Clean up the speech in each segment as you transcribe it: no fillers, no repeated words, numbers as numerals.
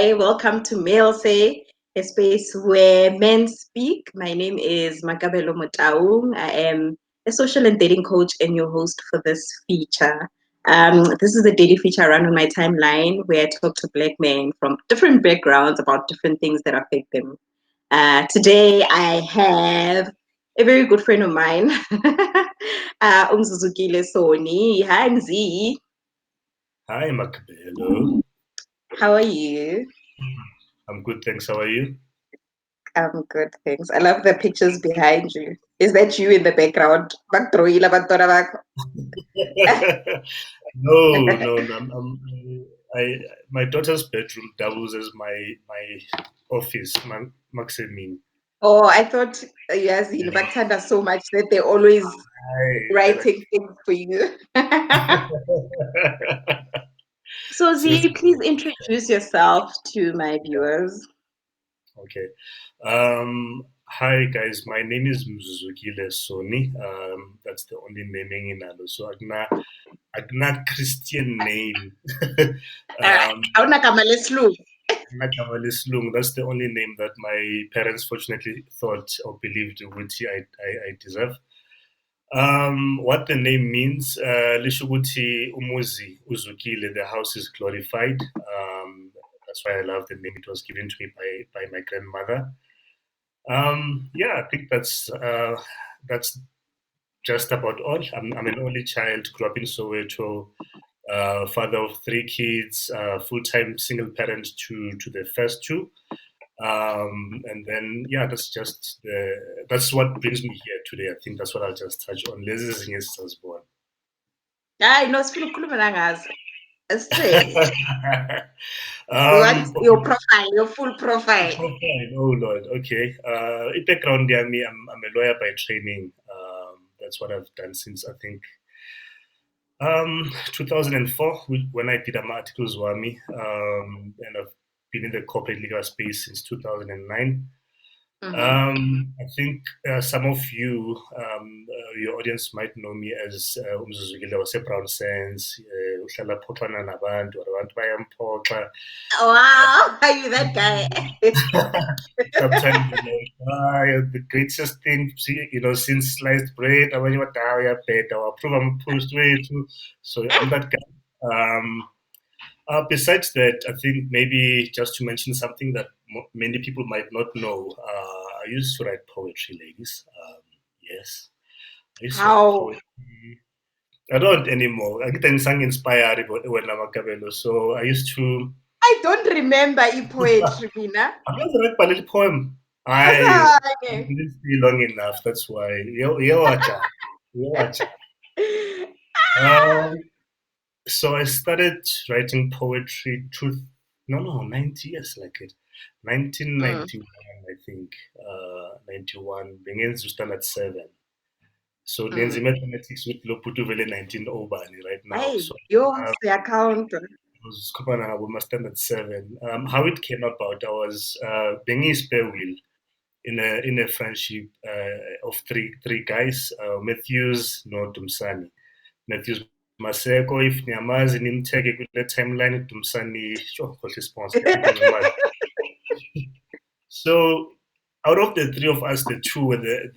Hi, welcome to Male Say, a space where men speak. My name is Makabelo Motaung. I am a social and dating coach and your host for this feature. This is a daily feature run on my timeline where I talk to Black men from different backgrounds about different things that affect them. Today, I have a very good friend of mine, Mzuzukile Soni. Hi, Mzi. Hi, Makabelo. How are you? I'm good, thanks. How are you? I'm good, thanks. I love the pictures behind you. Is that you in the background? Baktroila batona bakho. No. My daughter's bedroom doubles as my office, Maximin. Oh, I thought Yazin Baktanda so much that they're always writing things for you. So, Since Z, please introduce yourself to my viewers. okay. Hi guys, my name is Mzuzukile Soni. That's the only naming in Alo. So Agna Christian name. Awuna gama lesilungu. Nakawale Slung, that's the only name that my parents fortunately thought or believed which I deserve. What the name means, Lishuguti Umuzi Uzukile, the house is glorified. That's why I love the name. It was given to me by my grandmother. Yeah, I think that's just about all. I'm an only child, grew up in Soweto, father of three kids, full-time single parent to the first two. And then, yeah, that's what brings me here today. I think that's what I'll just touch on. Lezi ezinye sisazibona. Hayi, no, sifuna ukukhuluma nangazo. Straight. We want Okay, your profile, your full profile. profile. Oh Lord. Okay. Background, yeah, I'm a lawyer by training. That's what I've done since I think 2004 when I did my articles Wami, and I've been in the corporate legal space since 2009. Mhm. I think some of you, your audience might know me as Mzuzukile wase-Brown Sands, uhlala phoxana nabantu, abantu bayamphoxa. Wow, are you that guy? Sometimes you're like, you're the greatest thing, since sliced bread. Abanye bathi, uyabheda, waprove ama-post wethu. So I'm that guy. Besides that, I think maybe just to mention something that many people might not know, I used to write poetry, ladies. Yes, I used to write How? poetry. I don't anymore. I get sang inspired when I'm a Cabello. So I used to. I don't remember poetry, Mina. I just read my little poem. I Azange. didn't stay long enough. That's why. Yo, watcha. Yo, watcha. Um, so I started writing poetry. No, 90 years like it. Mm. 1991, I think. 91. Begins to standard 7. So Mm. Nenzi mathematics with Loputuvele 19 Obani right now. Hey, So yo, the account. was Kopana with my standard 7. How it came about, I was being a spare wheel in a friendship of three guys, Matthews no Dumsani. Matthews Maseko, if Nyamazi nimteke kule timeline Dumsani, sure, because response. So out of the three of us, the two were the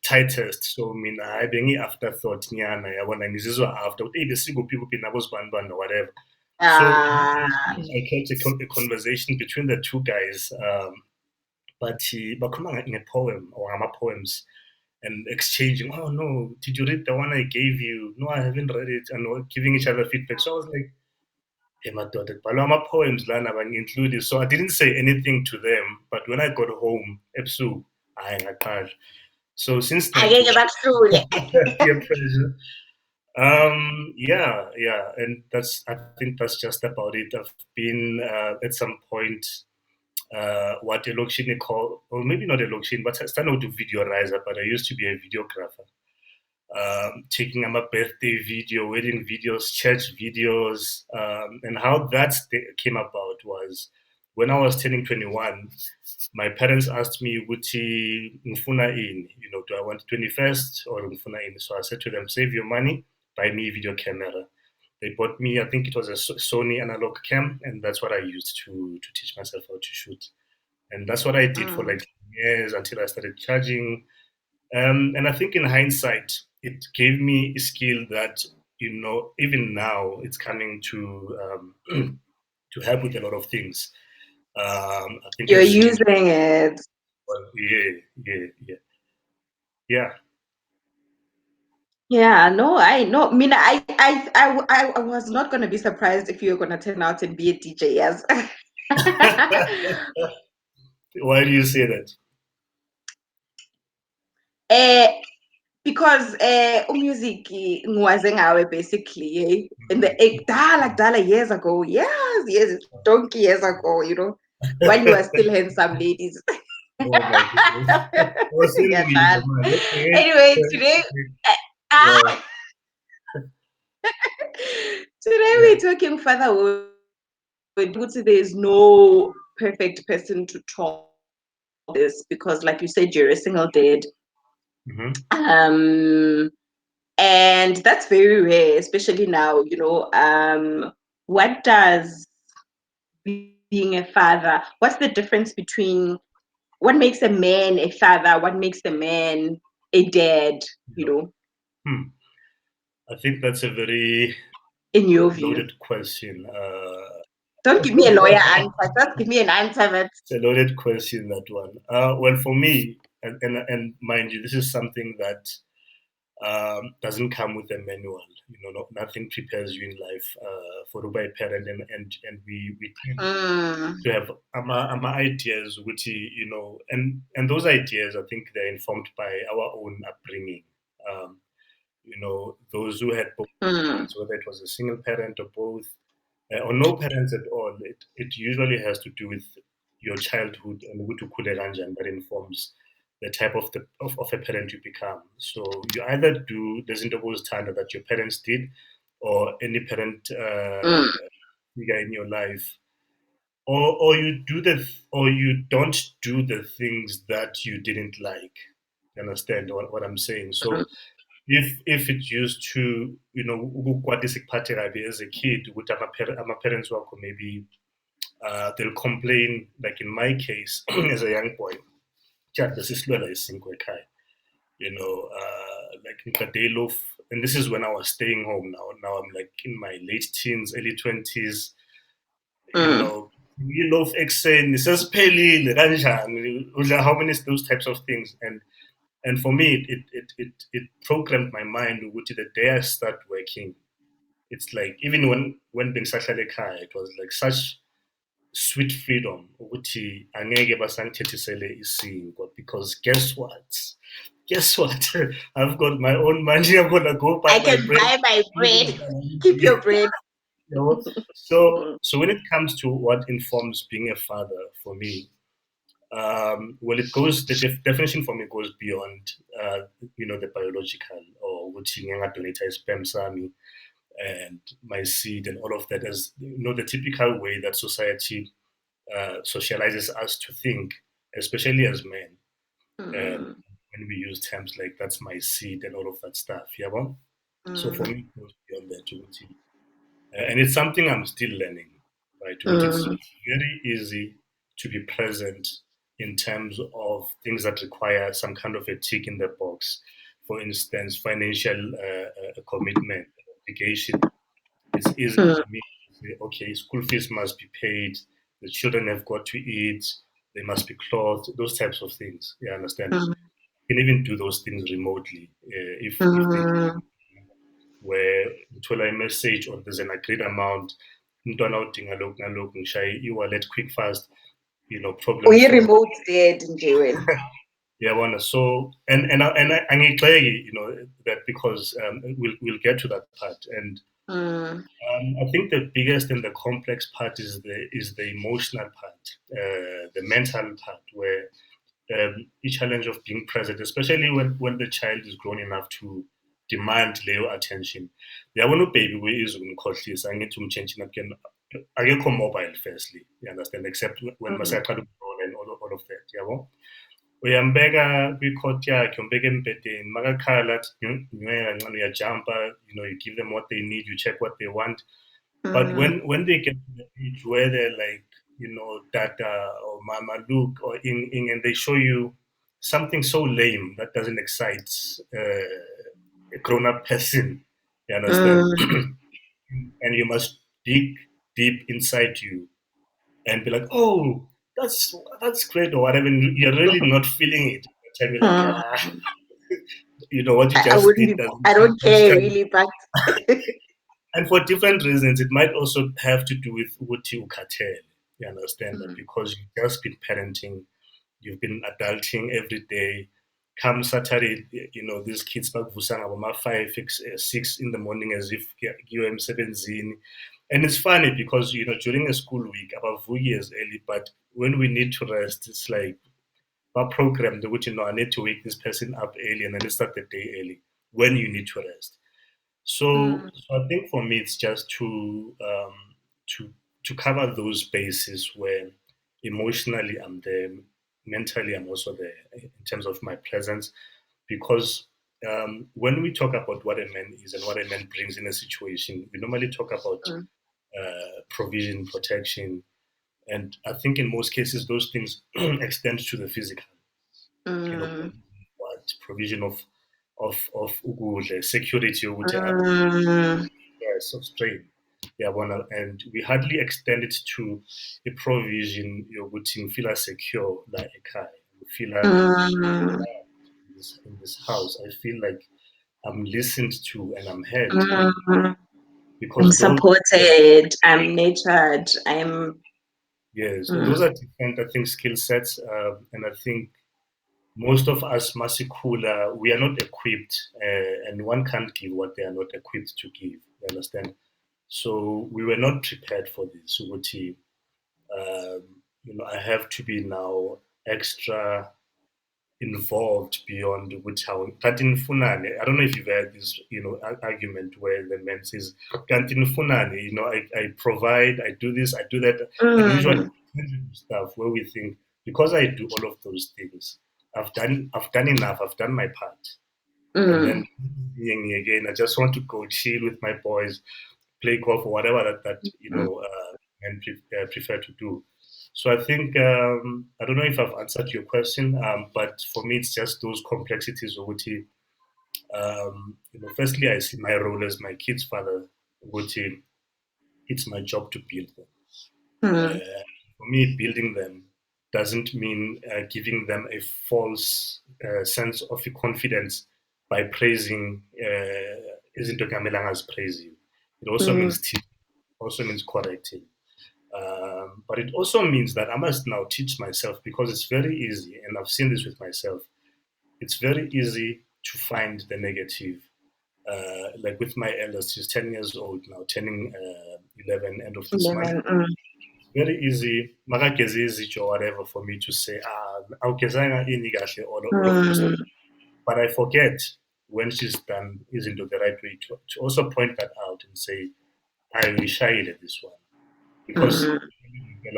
tightest. So I mean I being afterthought nyana yabona ngizizwa after hey besikuphi kuphi nabo sibanibani or whatever. So Ah, I kept a conversation between the two guys, but bakhuluma nge-poem or ama-poems and exchanging, oh no, did you read the one I gave you? No, I haven't read it, and we're giving each other feedback. So I was like, hey, madoda, kubhalwa ama-poems lana bangi-include. So I didn't say anything to them, but when I got home, ebusuku, hayi ngaqala. So since angeke 91, bakuhlule. peer pressure. Yeah, and I think that's just about it. I've been at some point what a location call, or maybe not a location, but I started to videorizer, but I used to be a videographer. Taking my birthday video, wedding videos, church videos, and how came about was when I was turning 21, my parents asked me, "Wuti ngifuna in? Do I want 21st or ngifuna in?" So I said to them, "Save your money, buy me a video camera." They bought me, I think it was a Sony analog cam, and that's what I used to teach myself how to shoot. And that's what I did for Mm. like years until I started charging. And I think in hindsight, it gave me a skill that, even now it's coming to help with a lot of things. I think You're I've seen, using it. well, yeah, yeah, yeah, yeah. Yeah, no, I know. I mean, I was not going to be surprised if you were going to turn out and be a DJ. Yes. Why do you say that? uh, because music was basically in the dala years ago. Yes, donkey years ago. While you were still handsome, ladies. Oh my goodness. I was saying, Yeah, man, anyway, today. yeah, Uh, Today yeah. we're talking fatherhood. There's no perfect person to talk this because, like you said, you're a single dad, Hmm. um, and that's very rare, especially now. What does being a father? What's the difference between what makes a man a father? What makes a man a dad? You Yeah. know, Hmm. I think that's a very in your view. loaded question. Don't give me a lawyer answer. Just give me an answer that. It's a loaded question, that one. Well, for me, and mind you, this is something that doesn't come with a manual. Nothing prepares you in life for to be a parent, and we tend Mm, to have ideas, which and those ideas, I think they're informed by our own upbringing. Um, those who had both mm, parents, whether it was a single parent or both, or no parents at all, it usually has to do with your childhood and ukuthi ukhule kanjani, that informs the type of a parent you become. So you either do the zinto obuzithanda that your parents did, or any parent mm, figure in your life, or or you don't do the things that you didn't like. You understand what I'm saying? mm, So if it used to, ukukwati sikuphathe kabi as a kid, ukuthi ama-parents wakho maybe they'll complain, like in my case as a young boy, "Tja, besisilwela isinkwa ekhaya," like ngiqede iloaf, and this is when I was staying home. Now I'm like in my late teens, early 20s. mm, Iloaf ekuseni sesiphelile kanjani, how many those types of things. And for me, it programmed my mind ukuthi the day I start working, it's like, even when bengisahlala ekhaya, it was like such sweet freedom ukuthi angeke basangithethisele isinkwa, because guess what, I've got my own money. I'm gonna go buy I my can bread. buy my bread. Keep your bread. You know? so Mm, so when it comes to what informs being a father for me, well, the definition for me goes beyond, the biological, or which donate sperm sami and my seed and all of that, as the typical way that society socializes us to think, especially as men. mm, When we use terms like "that's my seed" and all of that stuff, yeah. Well, so for mm, me, it goes beyond that, and it's something I'm still learning. Right, it's mm, very easy to be present in terms of things that require some kind of a tick in the box. For instance, financial commitment, obligation. It's easy mm, for me to say, okay, school fees must be paid, the children have got to eat, they must be clothed, those types of things. You understand? mm, You can even do those things remotely, if they, mm. where uthola message or there's an agreed amount, umntwana udinga lokhu nalokhu, ngishaye e-wallet quick fast, problem solved. Uyi-remote dead nje wena. Yeah, so and angigxeki, that, because we'll get to that part. And Mm, I think the biggest and the complex part is the emotional part, the mental part, where each challenge of being present, especially when the child is grown enough to demand leyo attention. Yabona ubhebi kwi-izulu ngikhohlisa, angithi umtshentshini again, akekho mobile firstly, you understand, except when mm, masaqala ukugrow and all of that, yabo. uyambeka kwi-cot yakhe, umbeka embhedeni, makakhala athi nyweka kancane uyajumpa, you give them what they need, you check what they want. But Mm, when they get to the age where they're like, dada or mama, look, or and they show you something so lame that doesn't excite a grown-up person, you understand? mm, And you must dig deep inside you and be like, oh, that's great or whatever. And you're really not feeling it. And you're like, mm. what you I just wouldn't did be, I don't doesn't care kind of. really, but And for different reasons, it might also have to do with uti ukatel. You understand that mm, because you've just been parenting, you've been adulting every day. Come Saturday, these kids back about 5, 6 in the morning as if you're in 17. And it's funny because, during a school week, about 4 years early, but when we need to rest, it's like our program, which, I need to wake this person up early and then start the day early when you need to rest. So, mm, so I think for me, it's just to to cover those bases where emotionally I'm there, mentally I'm also there in terms of my presence, because when we talk about what a man is and what a man brings in a situation, we normally talk about mm, provision, protection, and I think in most cases those things extend to the physical. mm, Provision, what provision of ukudla, security ukuthi mm, yes, of strain. Yabona, and we hardly extend it to a provision yokuthi ngifila secure la ekhaya. Ngifila mm, in this house. I feel like I'm listened to and I'm heard mm. I'm because those supported, I'm nurtured, I'm yes, mm, those are different, I think, skill sets, and I think most of us masikula, we are not equipped, and one can't give what they are not equipped to give. You understand? So we were not prepared for this. Ukuthi, I have to be now extra involved beyond ukuthi kanti nifunani. I don't know if you've heard this, argument where the man says, kanti nifunani, I provide, I do this, I do that, and usually mm, stuff where we think because I do all of those things, I've done enough, I've done my part. And mm, then again, I just want to go chill with my boys, play golf or whatever that mm, men prefer to do. So I think I don't know if I've answered your question, but for me it's just those complexities of which firstly I see my role as my kid's father, which it's my job to build them. mm, Uh, for me, building them doesn't mean giving them a false sense of confidence by praising Izinto Gamelanga's praise you. It also mm, means teaching, also means correcting. But it also means that I must now teach myself because it's very easy, and I've seen this with myself. It's very easy to find the negative. Like with my eldest, she's 10 years old now, turning 11 end of this month. 11, mm, Very easy, makageze izitsho or whatever for me to say, awugezanga ini kahle, or all of those things. mm, But I forget when she's done izinto the right way to also point that out and say, I uyishayile this one. Because mm,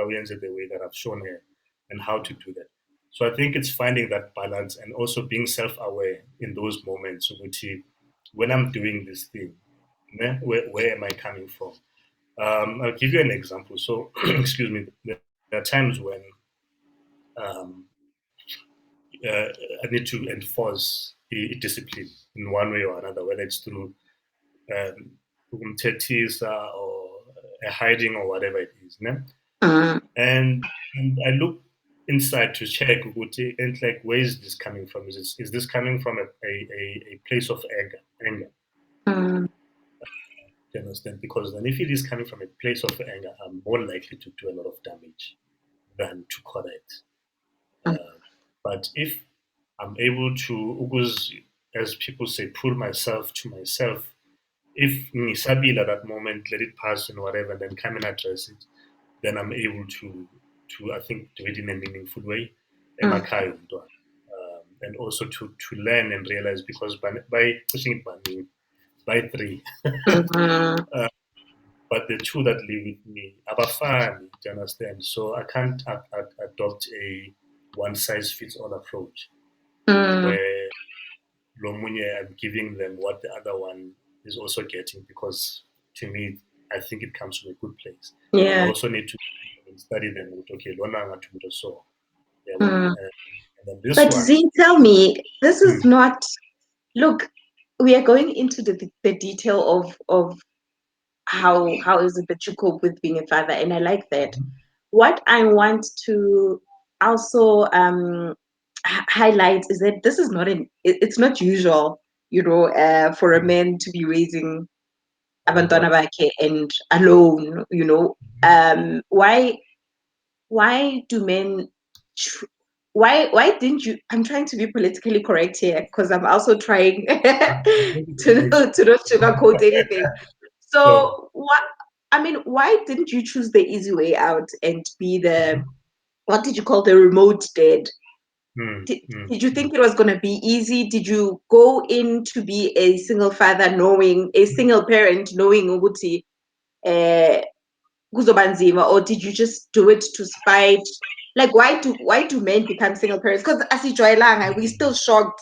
uyenze the way that I've shown her and how to do that. So I think it's finding that balance and also being self-aware in those moments. ukuthi, when I'm doing this thing, where am I coming from? I'll give you an example. So, excuse me, there are times when um, uh, I need to enforce discipline in one way or another, whether it's through ukumthethisa or hiding or whatever it is. Ne? mm, And I look inside to check ukuthi, and like where is this coming from? Is this coming from a place of anger? mm, Do you understand? Because then if it is coming from a place of anger, I'm more likely to do a lot of damage than to correct. mm, Uh, but if I'm able to, as people say, pull myself to myself, if ngisabile at that moment, let it pass and whatever, and then come and address it, then I'm able to I think do it in a meaningful way. mm, Emakhaya umntwana. And also to learn and realize because by pushing it by three, mhm, uh, but the two that live with me abafani, do you understand? So I can't adopt one size fits all approach Mm, where Lomunye I'm giving them what the other one is also getting because to me I think it comes from a good place. I yeah. also need to study them with okay, Lona Ngatumuto so yeah, well, Mm. and then this But one, Z, tell me, this is hmm, not. Look, we are going into the detail of how is it that you cope with being a father, and I like that. What I want to also highlight is that this is not it's not usual, for a man to be raising abantwana bakhe and alone. Why do men tr- why didn't you, I'm trying to be politically correct here because I'm also trying to not sugarcoat anything. so So what, I mean, why didn't you choose the easy way out and be the, what did you call, the remote dad? hmm, did, hmm, did you think it was going to be easy? Did you go in to be a single father knowing, a single parent knowing ukuthi uh, kuzobanzima, or did you just do it to spite? Like, why do men become single parents? Because asijwayelanga, we still shocked.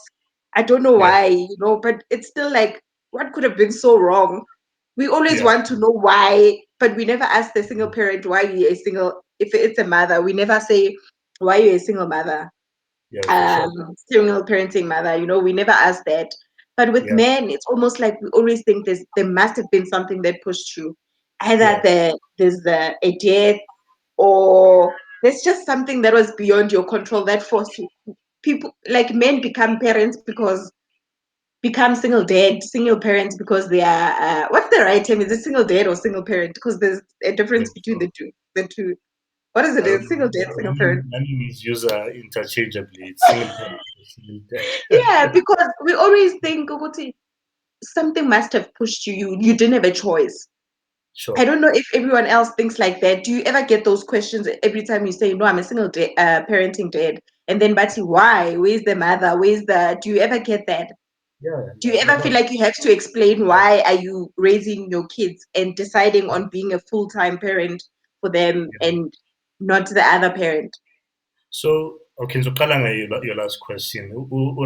I don't know yeah, why, but it's still like, what could have been so wrong? We always yeah, want to know why, but we never ask the single parent why you're a single. If it's a mother, we never say why you're a single mother, yeah, for sure, single parenting mother. We never ask that. But with yeah, men, it's almost like we always think there must have been something that pushed you. Either yeah, there's a death, or there's just something that was beyond your control that forced you. People like men become parents because become single parents because they are what's the right term? Is it single dad or single parent? Because there's a yeah. difference between So the two. What is it? I don't Is know. single dad, single parent? Many is used interchangeably. It's single parent, single dad. Yeah, because we always think ukuthi, something must have pushed you. You didn't have a choice. I Sure. don't know if everyone else thinks like that. Do you ever get those questions every time you say, "No, I'm a parenting dad," and then, "But why? Where's the mother? Where's the?" Do you ever get that? Yeah, Do yeah, you yeah, ever feel no, like you have to explain yeah. why are you raising your kids and deciding on being a full-time parent for them Yeah. and not the other parent? So, okay, so Kalanga, your last question.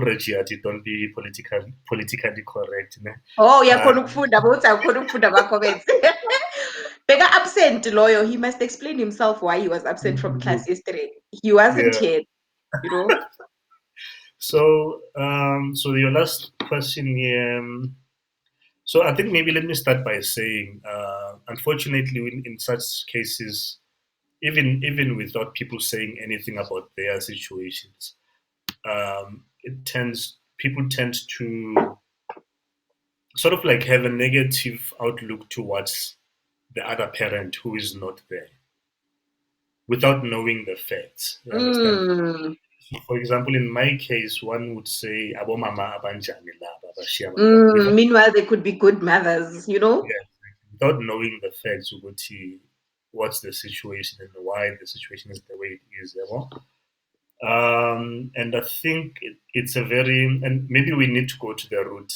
Reggie, don't be politically correct. Ne? Oh, Uh, yakhona ukufunda bothi akhona ukufunda ama-comments. Beka absent lawyer. He must explain himself why he was absent from class yesterday. He wasn't yeah. here, you know. So, so your last question here. So I think maybe let me start by saying, unfortunately, in such cases, even without people saying anything about their situations, it tends people tend to sort of like have a negative outlook towards the other parent who is not there without knowing the facts. You understand? Mm, So for example, in my case, one would say, "Abo mama abanjani laba abashiya abantwana," Meanwhile, they could be good mothers, you know. yeah, without knowing the facts, ukuthi what's the situation and why the situation is the way it is. Yabo? And I think it's a very, and maybe we need to go to the root.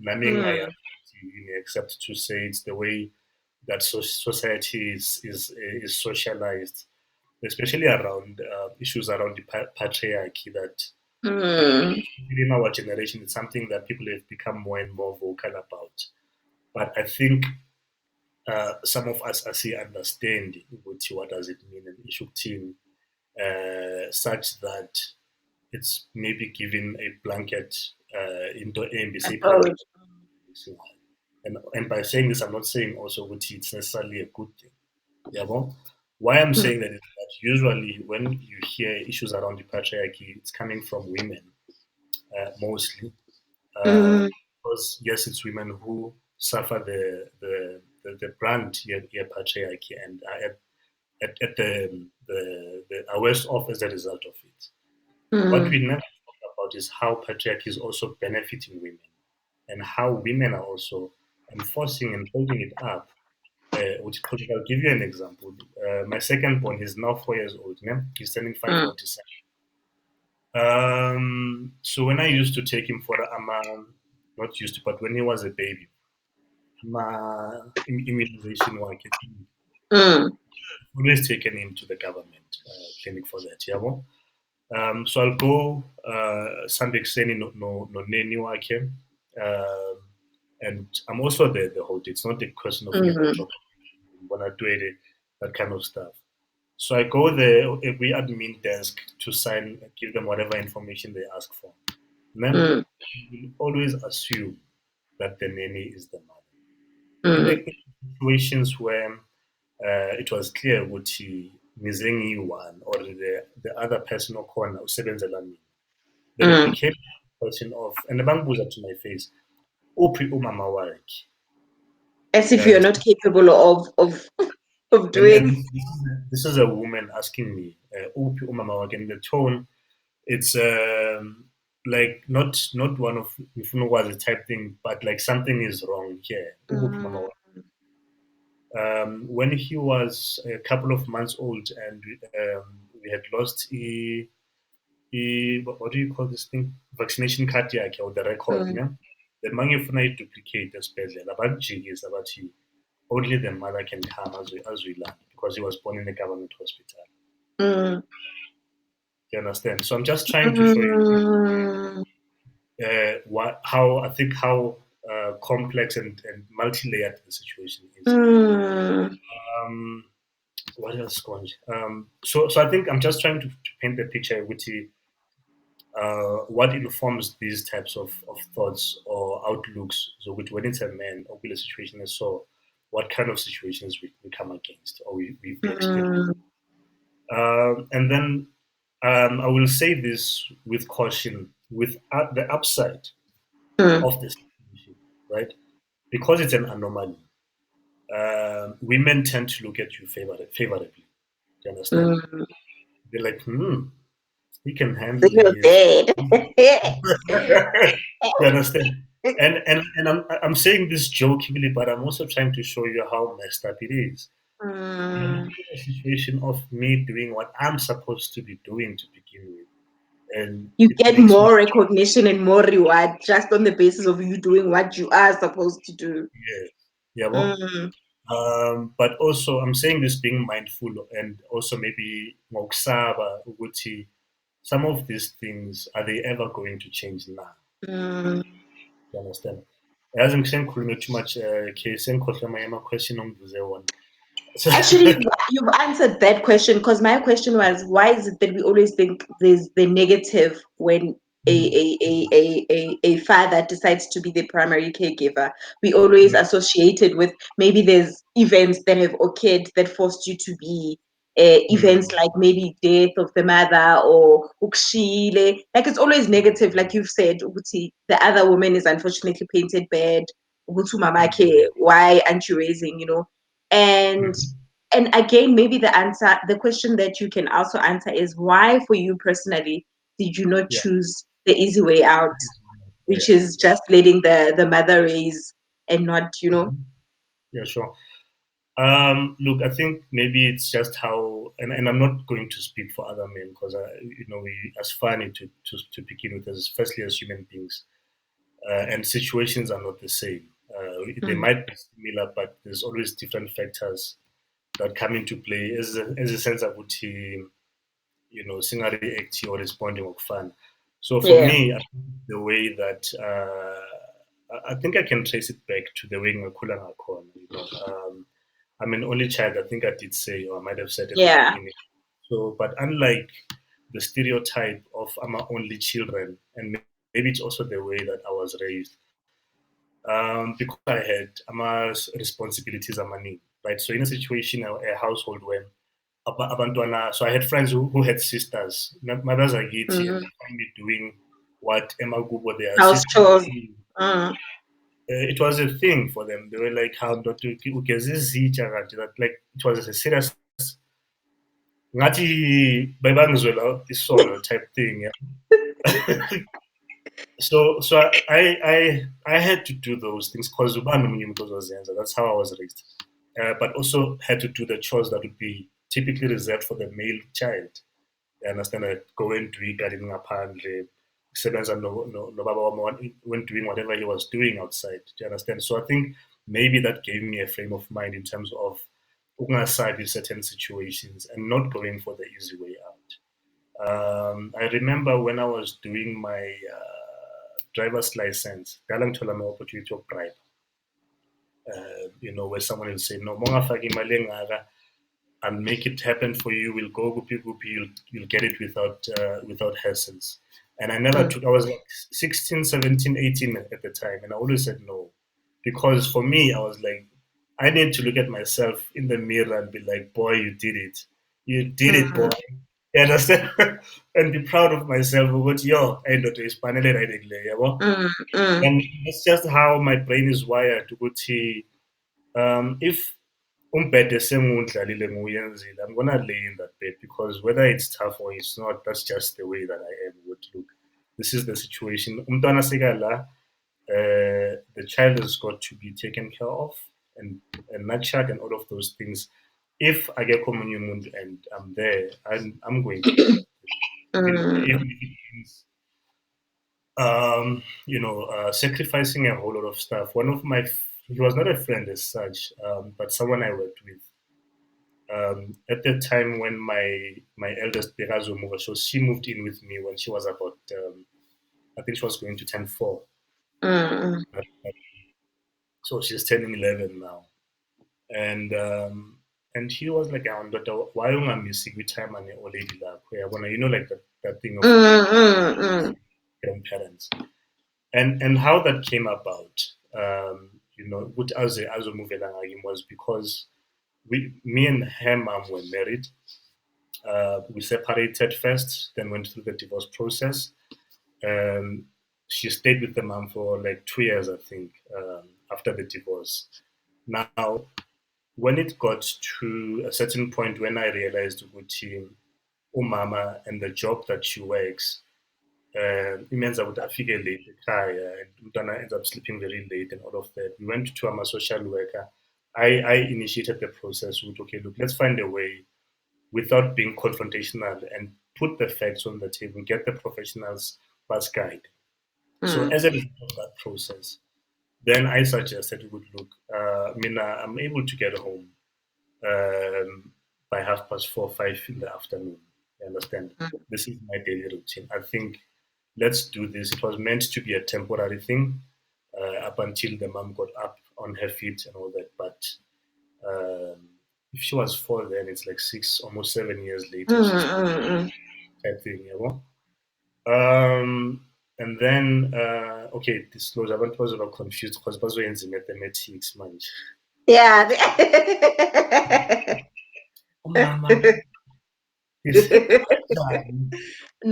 Naming I Mm, accept to say it's the way that society is socialized, especially around issues around the patriarchy. That mm, in our generation, it's something that people have become more and more vocal about. But I think some of us actually understand what does it mean and issue team such that it's maybe giving a blanket into MBC private. approach. And by saying this, I'm not saying also which it's necessarily a good thing. Yeah, well, why I'm Mm, saying that is that usually when you hear issues around the patriarchy, it's coming from women mostly. Uh, mm, because yes, it's women who suffer the brunt here patriarchy and are at the are worse off as a result of it. What mm, we never talk about is how patriarchy is also benefiting women and how women are also enforcing and holding it up. Which I'll give you an example. My second born is now 4 years old. Yeah? He's turning five mm, now December. So when I used to take him for not used to, but when he was a baby, immunization work, mm, always taken him to the government clinic for that. Yeah, well? So I'll go Sunday ekuseni noneni wakhe, and I'm also there the whole day. It's not a question of me Mm, drop when I do it, that kind of stuff. So I go there, we admin desk to sign, give them whatever information they ask for. And then mm, we always assume that the nanny is the mother. In mm, the situations where it was clear ukuthi ngize one or the other person okhona usebenzela mina, then it mm. became a question of, and bangibuza to my face, uphi umama wakhe. As if you're And not capable of and doing. this is a woman asking me, uphi umama wakhe, and the tone, it's like not one of ngifuna ukwazi type thing, but like something is wrong here. Ukuphi umama Mm, wakhe. When he was a couple of months old and we had lost what do you call this thing? Vaccination card yakhe or the record, mm, yeah? The mangifuna duplicate esibhedlela abajikisa abathi only the mother can come as we learn because he was born in a government hospital. mm, You understand? So I'm just trying to show you mm, how I think how complex and multi-layered the situation is. mm, Um, what else, Sponge? So I think I'm just trying to paint the picture with what informs these types of thoughts or outlooks. So when it's a man or with a situation is so, what kind of situations we come against or we experience. mm, And then I will say this with caution, with the upside mm, of this situation, right? Because it's an anomaly, women tend to look at you favorably. Do you understand? mm. They're like, he can So handle you're his. dead. You understand? And I'm saying this jokingly, but I'm also trying to show you how messed up it is. I'm Mm. in a situation of me doing what I'm supposed to be doing to begin with, and You it get makes me more recognition and more reward just on the basis of you doing what you are supposed to do. yeah, yeah, well, Mm, but also I'm saying this being mindful and also maybe ngokusaba ukuthi some of these things are they ever going to change now? mm. You understand? Yazi ngisengikhulume too much case sengikhohlwe amanye ama-question ongibuze wona. So, Actually, you've answered that question because my question was, why is it that we always think there's the negative when a father decides to be the primary caregiver? We always yeah. associate it with maybe there's events that have occurred that forced you to be events Mm, like maybe death of the mother or ukshile. Like it's always negative, like you've said, ukuthi the other woman is unfortunately painted bad. Ukuthi mm, umamakhe, why aren't you raising, you know? And mm, and again, maybe the question that you can also answer is why for you personally did you not yeah, choose the easy way out, which yeah, is just letting the mother raise and not, you know. yeah, sure. Look, I think maybe it's just how, and I'm not going to speak for other men because we as funny to begin with, as firstly as human beings, and situations are not the same. They Mm, might be similar, but there's always different factors that come into play as a sense of team, singareact or responding of fun. So for yeah, me, I think the way that I think I can trace it back to the way ngakhula ngakhona. I'm an only child. I think I did say, or I might have said at the yeah, beginning. So, but unlike the stereotype of I'm only children, and maybe it's also the way that I was raised. Because I had responsibilities amaning, right? So in a situation, a household where abantwana, so I had friends who had sisters. Mothers are guilty, and mm, they find me doing what Emma Gubo they are house assisting chores. me. Mm. It was a thing for them. They were like, "How not to ukezizitsha kanti," that like it was a serious ngathi bayibangizwela isolo type thing. Yeah? So I had to do those things because that's how I was raised. But also had to do the chores that would be typically reserved for the male child. You understand? Like go and do gardening apparently. Sebenza no baba wami when doing whatever he was doing outside. Do you understand? So I think maybe that gave me a frame of mind in terms of ukungasadi certain situations and not going for the easy way out. I remember when I was doing my driver's license, galang thola my opportunity of bribe. Where someone will say, "No, monga faki mali engaka, I'll make it happen for you. We'll go gupi gupi. You'll get it without hassles." And I never mm, took. I was like 16, 17, 18 at the time, and I always said no, because for me, I was like, I need to look at myself in the mirror and be like, "Boy, you did it. You did it, boy." mm, You understand? And be proud of myself. What yo, I know is finally right, yeah. mm, mm, And it's just how my brain is wired. To if umbhede sengiwundlalile ngiwuyenzile, I'm gonna lay in that bed, because whether it's tough or it's not, that's just the way that I am. Would look. This is the situation. Umntwana sekala, the child has got to be taken care of and nurtured and all of those things. If I get common and I'm there, I'm going to do that. Even mm, if it means sacrificing a whole lot of stuff. One of my, he was not a friend as such, but someone I worked with. At the time when my eldest Berazo moved, so she moved in with me when she was about, I think she was going to turn 4. mm, So she's turning 11 now. And and he was like, "Ah, ndoda, why am I missing with time and old lady like like that thing of mm, mm, grandparents." And how that came about, what as a movie was because me and her mom were married. We separated first, then went through the divorce process. Um, she stayed with the mom for like 2 years, I think, after the divorce. Now, when it got to a certain point when I realized Gucci, Umama and the job that she works, it means I would figure late ekhaya, and Umtana ends up sleeping very late and all of that. We went to a social worker. I initiated the process with, okay, look, let's find a way without being confrontational and put the facts on the table, get the professionals bus guide. So mm, as a result of that process, then I suggested we would look, Mina, I'm able to get home by 4:30, 5 in the afternoon. You understand? mm, This is my daily routine. I think let's do this. It was meant to be a temporary thing up until the mom got up on her feet and all that. But um, if she was 4, then it's like 6, almost 7 years later. mm, She's mm, type thing, you know. And then okay, disclosure. I was a little confused because I was in mathematics, man. yeah. Oh, mama, this.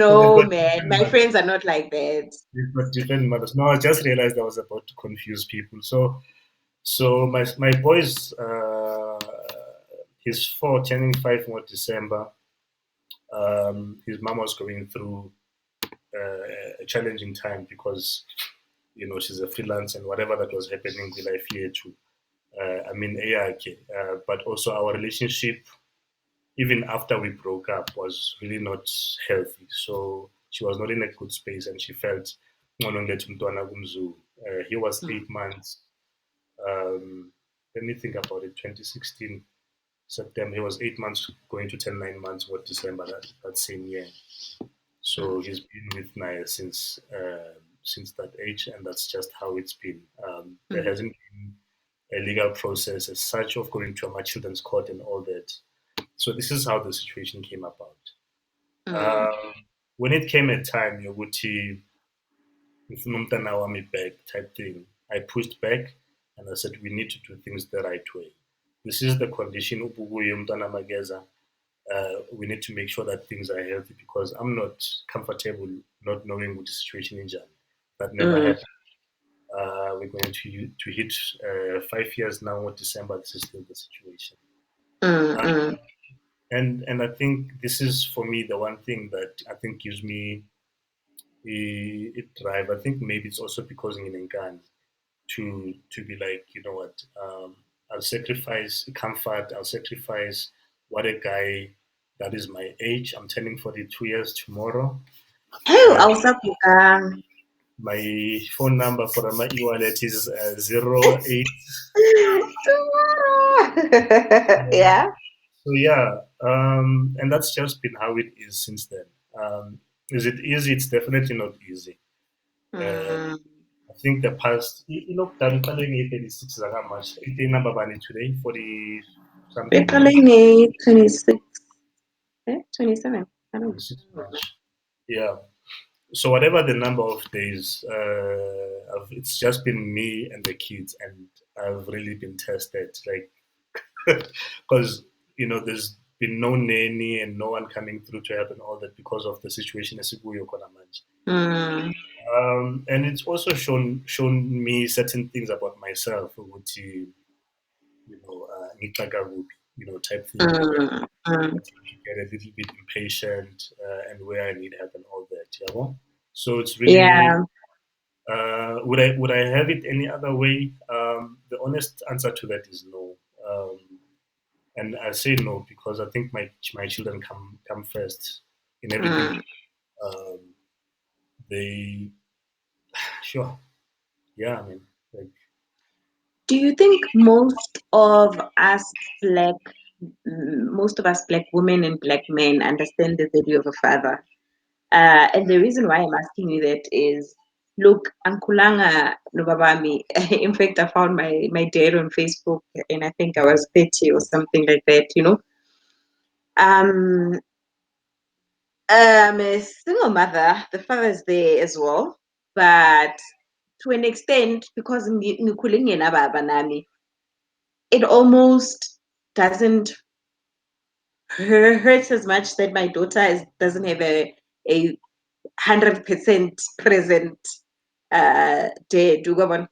So they've No, got man. different My mothers. friends are not like that. They've got different mothers. No, I just realized I was about to confuse people. So my boys, he's 4, turning 5 more December. His mom was going through a challenging time because she's a freelance and whatever that was happening with life here too. I mean, AIK, but also our relationship, even after we broke up, was really not healthy. So she was not in a good space, and she felt he was Mm, 8 months. Let me think about it. 2016 September. He was 8 months, going to turn 9 months. What December that same year. mm, So he's been with Naya since that age, and that's just how it's been. There mm, hasn't been a legal process as such of going to a children's court and all that. So this is how the situation came about. mm, Um, when it came a time yokuthi ngifuna umntana wami back type thing, I pushed back and I said we need to do things the right way. This is the condition ubukuyo umntana mageza. We need to make sure that things are healthy because I'm not comfortable not knowing what the situation is. That never mm, happened. We're going to hit 5 years now. With December, this is still the situation. mm, Uh, mm. and I think this is for me the one thing that I think gives me a drive. I think maybe it's also because in Ngan to be like, you know what, I'll sacrifice comfort, I'll sacrifice what a guy that is my age. I'm turning 42 years tomorrow. Hey, Uh, awusabhukanga. my phone number for my e-wallet is 08. Yeah. So yeah, and that's just been how it is since then. Is it easy? It's definitely not easy. Uh, Mm. I think the past, done 36 is how much? 18 number bunny today, 40 We're something March, calling it 26, 27. I don't 26 know. March. Yeah. So whatever the number of days, it's just been me and the kids, and I've really been tested, like, because there's been no nanny and no one coming through to help and all that because of the situation. Esikuyo khona manje. Mm. And it's also shown me certain things about myself, which ngixaka kuphi, type thing, where Mm. I Mm. tend to get a little bit impatient, and where I need help and all that. Yeah. So it's really, Yeah. would I have it any other way? The honest answer to that is no. And I say no because I think my children come first in everything. Mm. Um, they sure, yeah. I mean, like, Do you think black, most of us black women and black men understand the value of a father? And the reason why I'm asking you that is, look, Ankulanga Nubabami. In fact, I found my dad on Facebook, and I think I was 30 or something like that. Um, I'm a single mother. The father's there as well, but to an extent, because ngikulinge nababa nami, it almost doesn't hurt as much that my daughter doesn't have a 100% present day. Do you go on?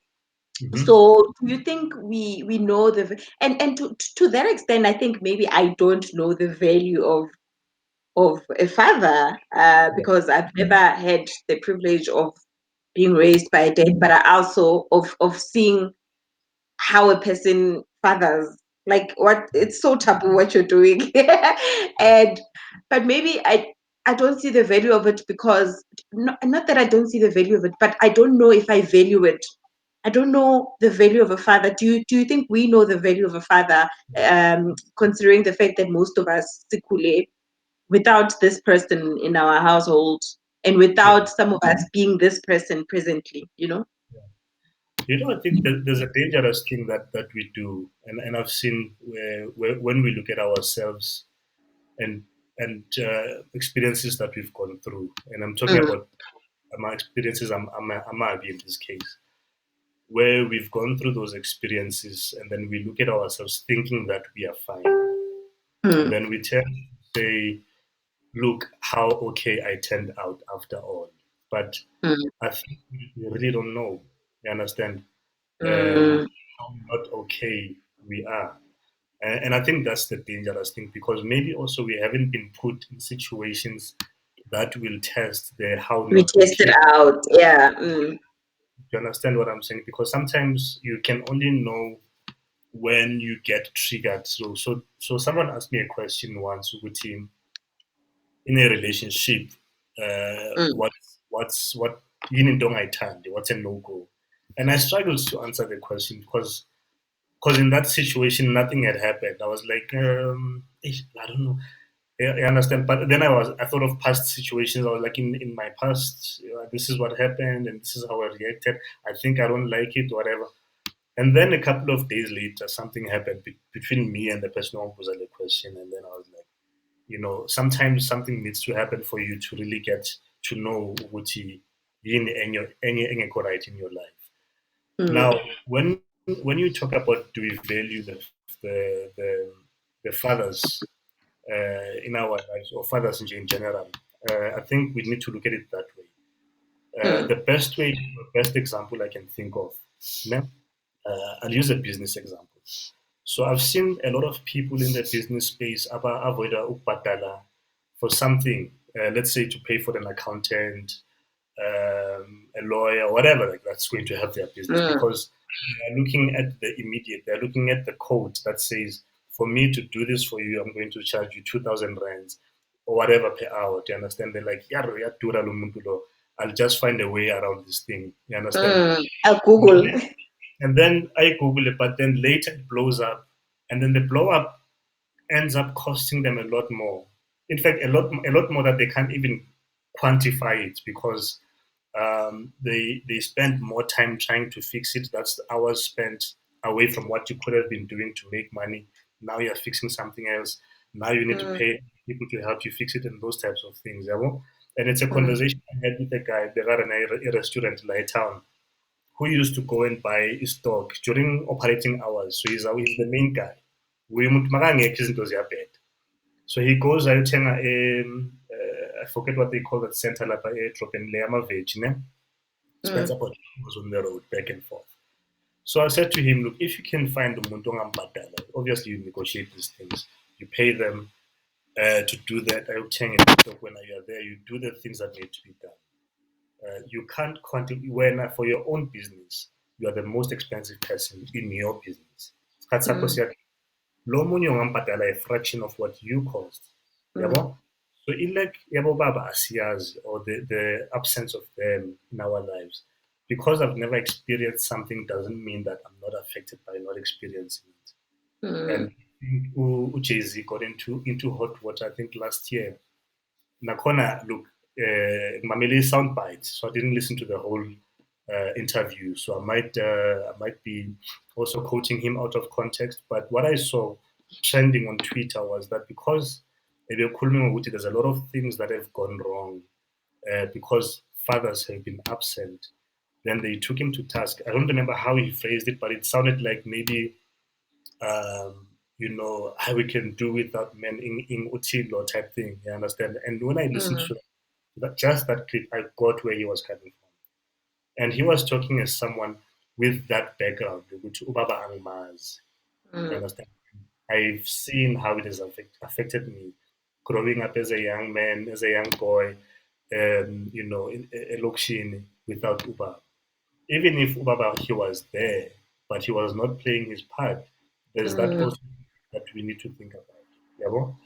mhm, So do you think we know and to that extent, I think maybe I don't know the value of a father, yeah, because I've never had the privilege of being raised by a dad, but I also of seeing how a person fathers, like what it's so taboo what you're doing. And but maybe I don't see the value of it because not that I don't see the value of it, but I don't know if I value it. I don't know the value of a father. Do you think we know the value of a father, considering the fact that most of us sikule without this person in our household, and yeah. without some of us being this person presently? I think there's a dangerous thing that we do, and I've seen where when we look at ourselves and experiences that we've gone through, and I'm talking Mm, about my experiences. I'm in this case where we've gone through those experiences, and then we look at ourselves thinking that we are fine, and mm, then we tend to say, "Look how okay I turned out after all." But mm, I think we really don't know. You understand? mm. How not okay we are. And I think that's the dangerous thing because maybe also we haven't been put in situations that will test the how We not test it okay. out. Yeah. Mm, You understand what I'm saying? Because sometimes you can only know when you get triggered. So someone asked me a question once, Uguti, in a relationship, mm, what yin dong I turned, what's a no go? And I struggled to answer the question because in that situation nothing had happened. I was like, I don't know. Yeah, I understand. But then I thought of past situations. I was like, in my past, this is what happened, and this is how I reacted. I think I don't like it, whatever. And then a couple of days later, something happened between me and the person who posed the question, and then I was like, sometimes something needs to happen for you to really get to know what you in any right in your life. Now, mm, when you talk about do we value the fathers in our lives or fathers in general, I think we need to look at it that way. mm, The best example I can think of, ne? I'll use a business example. So I've seen a lot of people in the business space avoid ukbadala for something, let's say to pay for an accountant, a lawyer, whatever like that's going to help their business mm, because they're looking at the immediate, they're looking at the code that says, for me to do this for you, I'm going to charge you 2,000 rands or whatever per hour. Do you understand? They're like, yeah, I'll just find a way around this thing. You understand? mm. Google. And then I Google it, but then later it blows up. And then the blow up ends up costing them a lot more. In fact, a lot more that they can't even quantify it because they spend more time trying to fix it. That's the hours spent away from what you could have been doing to make money. Now you're fixing something else. Now you need to mm, pay people to help you fix it and those types of things. Yeah, well? And it's a mm, conversation I had with a guy, they got a restaurant in my town, who used to go and buy stock during operating hours. So he's the main guy. We so he goes ayothenga I forget what they call that center lapha edrobheni le yamaveji ne spends mm, about 2 hours on the road back and forth. So I said to him, look, if you can find umuntu ongambhadala, obviously you negotiate these things. You pay them to do that. Ayothenga stock when you are there, you do the things that need to be done. You can't continue when for your own business, you are the most expensive person in your business. mm, Lo munye ungambhadala a fraction of what you cost. mm, Yabo? So ilek yabo baba asiyazi or the absence of them in our lives. Because I've never experienced something doesn't mean that I'm not affected by not experiencing it. mm, And Jay-Z got into hot water, I think last year. Nakhona, look, Mamele sound bites, so I didn't listen to the whole interview. So I might be also quoting him out of context. But what I saw trending on Twitter was that because there's a lot of things that have gone wrong because fathers have been absent. Then they took him to task. I don't remember how he phrased it, but it sounded like maybe how we can do without men in Utilo type thing. You understand? And when I listened mm, to just that clip, I got where he was coming from. And he was talking as someone with that background, which Ubaba Angmaz. You mm, understand? I've seen how it has affected me growing up as a young man, as a young boy, in a Lokshin without Uba. Even if Ubaba he was there, but he was not playing his part, there's that mm, also that we need to think about. Yeah, well?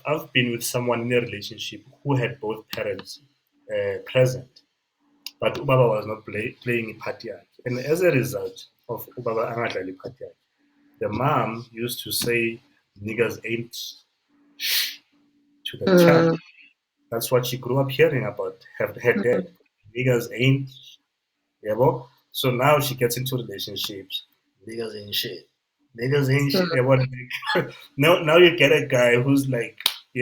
I've been with someone in a relationship who had both parents present, but Ubaba was not playing a part yet. And as a result of Ubaba angadlali part yet, the mom used to say niggas ain't to the child. mm, That's what she grew up hearing about her mm, dad. Niggas ain't. Yeah, well, so now she gets into relationships. Niggas ain't shit. Niggas ain't shit. Yeah, what? Now you get a guy who's like,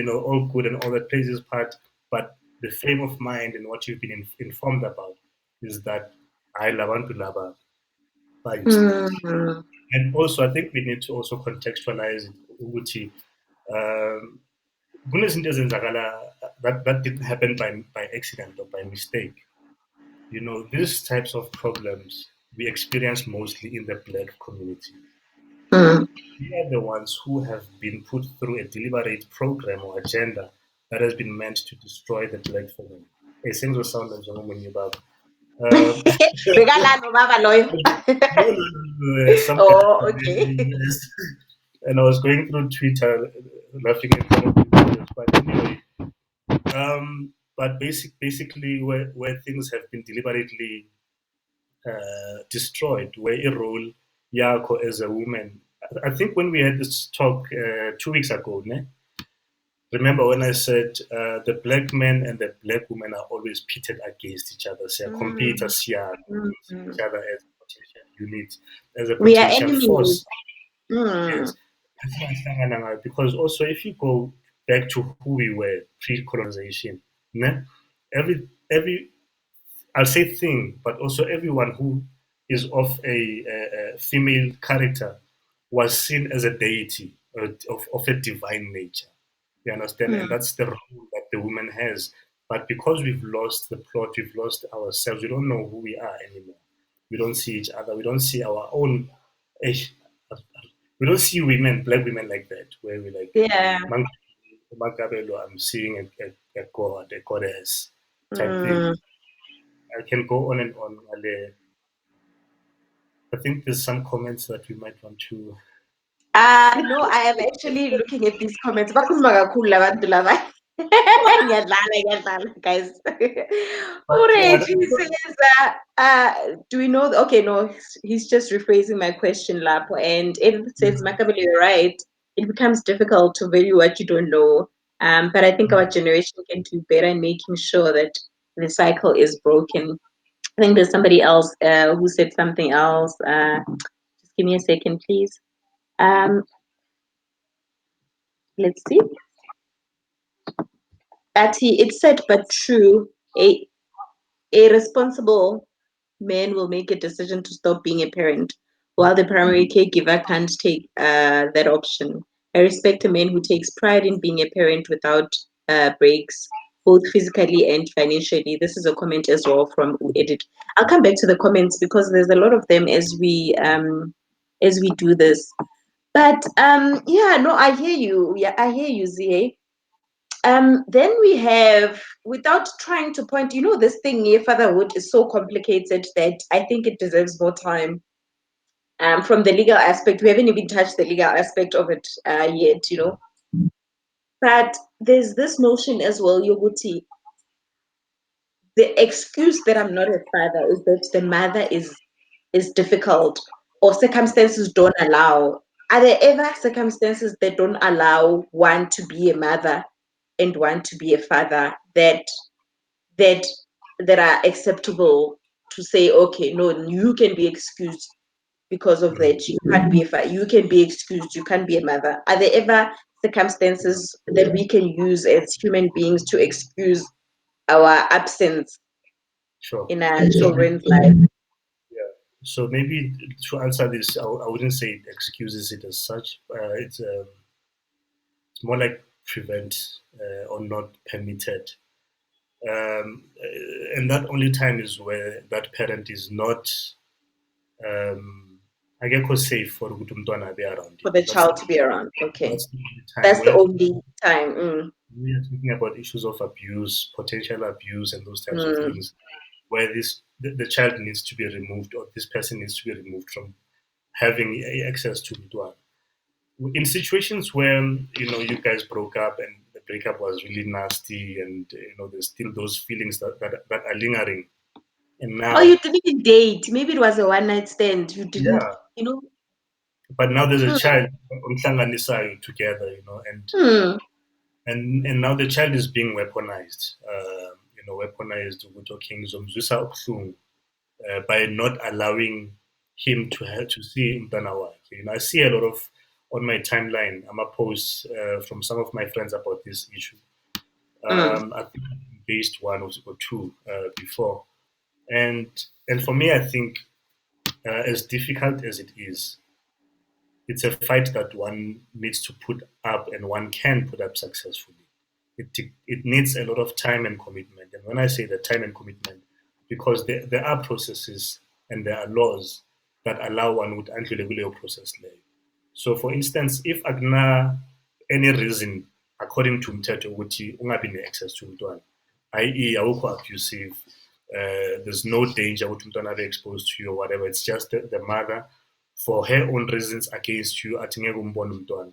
all good and all that plays his part, but the frame of mind and what you've been informed about is that I love to love are useless. mm, And also, I think we need to also contextualize it. Ukuthi, um, kunezinto ezenzakala that didn't happen by accident or by mistake. These types of problems we experience mostly in the black community. mm. We are the ones who have been put through a deliberate program or agenda that has been meant to destroy the black family. It seems to sound like Zongo Baba. Um, Bekalalo baba loyo. no, no, no, no, some guy Oh, from the okay. US. And I was going through Twitter laughing at some of the videos. But anyway, but basically where things have been deliberately destroyed, where a role Yako as a woman. I think when we had this talk 2 weeks ago, ne? Remember when I said the black men and the black women are always pitted against each other, say Mm, competitors here, see mm. each other as a potential unit, as a We are potential enemies. force. Mm, Yes. Because also if you go back to who we were pre-colonization, ne? every I'll say thing, but also everyone who is of a female character was seen as a deity of a divine nature. You understand? And mm. that's the role that the woman has. But because we've lost the plot, we've lost ourselves, we don't know who we are anymore. We don't see each other. We don't see our own. eh, We don't see women, black women like that, where we like, Yeah. Magabelo, I'm seeing a god, a goddess type thing. Mm. I can go on and on. I think there's some comments that we might want to. No, I am actually looking at these comments. Bakhuluma kakhulu labantu laba. Ngiyadlala, guys. But yeah, Ureji says, do we know? Okay, no, he's just rephrasing my question, Lapo. And it says, Makabili, you're right. It becomes difficult to value what you don't know. But I think our generation can do better in making sure that the cycle is broken. I think there's somebody else who said something else. Just give me a second, please. Um, let's see. Ati, it's said but true. A responsible man will make a decision to stop being a parent, while the primary caregiver can't take that option. I respect a man who takes pride in being a parent without breaks, both physically and financially. This is a comment as well from Edit. I'll come back to the comments because there's a lot of them as we do this. But yeah, no, I hear you. Yeah, I hear you, Zia. Then we have, without trying to point, this thing near fatherhood is so complicated that I think it deserves more time. From the legal aspect, we haven't even touched the legal aspect of it yet. But there's this notion as well, Yoguti. The excuse that I'm not a father is that the mother is difficult or circumstances don't allow. Are there ever circumstances that don't allow one to be a mother and one to be a father that that are acceptable to say, okay, no, you can be excused because of Mm. that. You can't be a father. You can be excused. You can't be a mother. Are there ever circumstances that we can use as human beings to excuse our absence Sure. in our So children's life? yeah. So maybe to answer this, I wouldn't say it excuses it as such. It's more like prevent or not permitted. And that only time is where that parent is not, um, akekho safe for ukuthi umntwana abe around For him. the child to be around. Okay. That's the only time That's the where only time. we are talking about issues of abuse, potential abuse, and those types of Mm. things, where the child needs to be removed or this person needs to be removed from having access to Mtwan. In situations where you guys broke up and the breakup was really nasty, and there's still those feelings that are lingering, and Oh, you now didn't even date. Maybe it was a one night stand. You didn't, yeah, you know. but now there's a Mm, child together, mm, and now the child is being weaponized, weaponized ukuthi ngizomzwisa ubuhlungu, by not allowing him to see umntana wakhe. I see a lot of on my timeline. I'm a post from some of my friends about this issue. mm. I think I based one or two before, and for me, I think as difficult as it is, it's a fight that one needs to put up and one can put up successfully. It needs a lot of time and commitment. And when I say the time and commitment, because there are processes and there are laws that allow one with andlulekuleyo process leyo. So for instance, if akuna any reason according to umthetho ukuthi ungabi ne-access to umntwana, i.e. awukho abusive, there's no danger ukuthi umntwana abe exposed to you or whatever, it's just the mother for her own reasons against you athi ngeke umbone umntwana,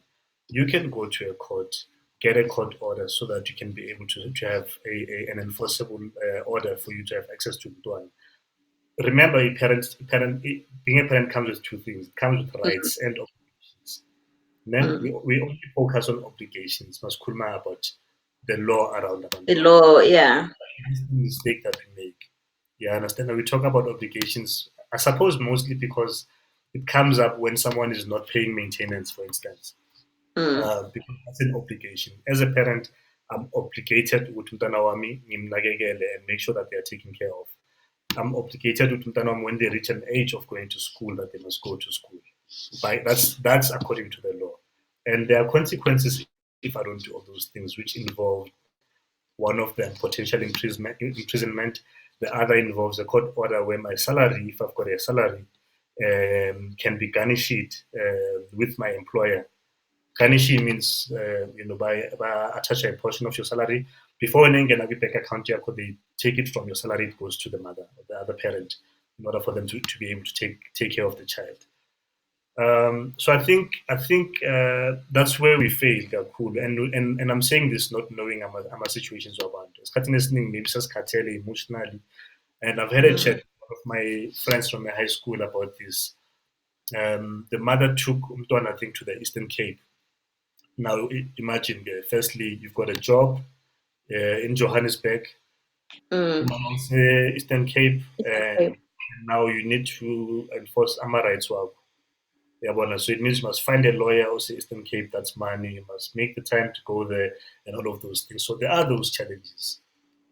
you can go to a court, get a court order so that you can be able to have an enforceable order for you to have access to umntwana. Remember, being a parent comes with two things. It comes with Mm, rights and obligations. Then mm. we only focus on obligations. Maskulma about the law around The abantwana. law, yeah. This is the mistake that we make. Yeah, I understand that we talk about obligations. I suppose mostly because it comes up when someone is not paying maintenance, for instance, Mm, because that's an obligation. As a parent, I'm obligated with umntana wami ngimnakekele and make sure that they are taken care of. I'm obligated with umntana wami when they reach an age of going to school that they must go to school. That's according to the law, and there are consequences if I don't do all those things, which involve one of them potential imprisonment. The other involves a court order where my salary, if I've got a salary, can be garnished with my employer. Garnishi means, by attach a portion of your salary. Before an bank account, they take it from your salary, it goes to the mother or the other parent in order for them to be able to take care of the child. So I think that's where we fail kakhulu, and I'm saying this not knowing I'm a situations abantu. Esikhathini esiningi maybe sasikhathele emotionally, and I've had a mm, chat with one of my friends from my high school about this. The mother took umntwana, I think, to the Eastern Cape, Now, imagine, firstly, you've got a job in Johannesburg, Mm. Eastern Cape, It's okay. and now you need to enforce AMA rights. Yabona. So it means you must find a lawyer also Eastern Cape, that's money. You must make the time to go there and all of those things. So there are those challenges.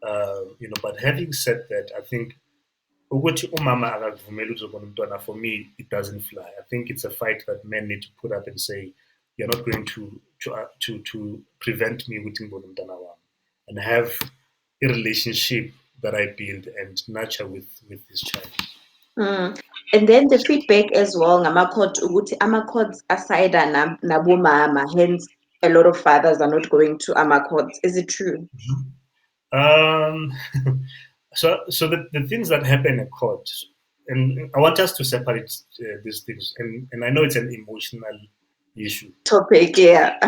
But having said that, I think ukuthi umama akakuvumeli ukuzobona umntwana, for me it doesn't fly. I think it's a fight that men need to put up and say you're not going to prevent me ukuthi ngibone umntwana wami, and have a relationship that I build and nurture with this child. Mm. And then the feedback as well, ngama-court, ukuthi ama-courts aside nabomama, hence a lot of fathers are not going to ama-courts. Is it true? Um, so the things that happen at court, and I want us to separate these things, and I know it's an emotional issue. Topic, yeah.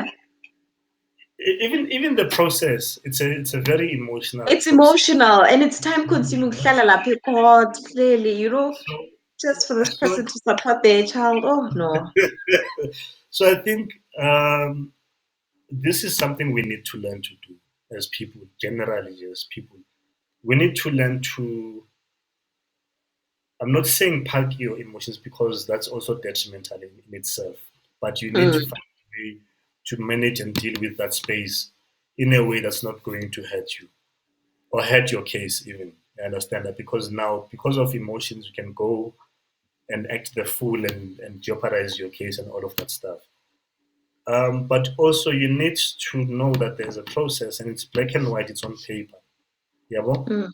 Even the process, it's a very emotional It's process. emotional and it's time consuming. Kuhlala lapha e-court, clearly, So, just for this so, person to support their child. Oh no. so I think this is something we need to learn to do as people, generally as people. We need to learn to. I'm not saying park your emotions because that's also detrimental in itself, but you need to Mm, find a way to manage and deal with that space in a way that's not going to hurt you or hurt your case even. I understand that because now, because of emotions, you can go and act the fool and jeopardize your case and all of that stuff. But also, you need to know that there's a process and it's black and white, it's on paper. Yeah, well, mm,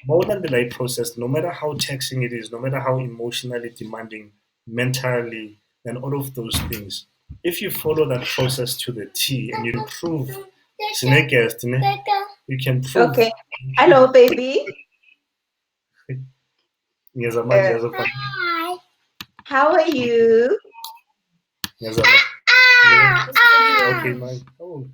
more than the life process, no matter how taxing it is, no matter how emotionally demanding, mentally, and all of those things, if you follow that process to the T and you prove, you can prove. okay. Hello, baby. Ngiyazamanje, Uh, yazofana. how are you? Ngiyazama. Okay, my. Oh,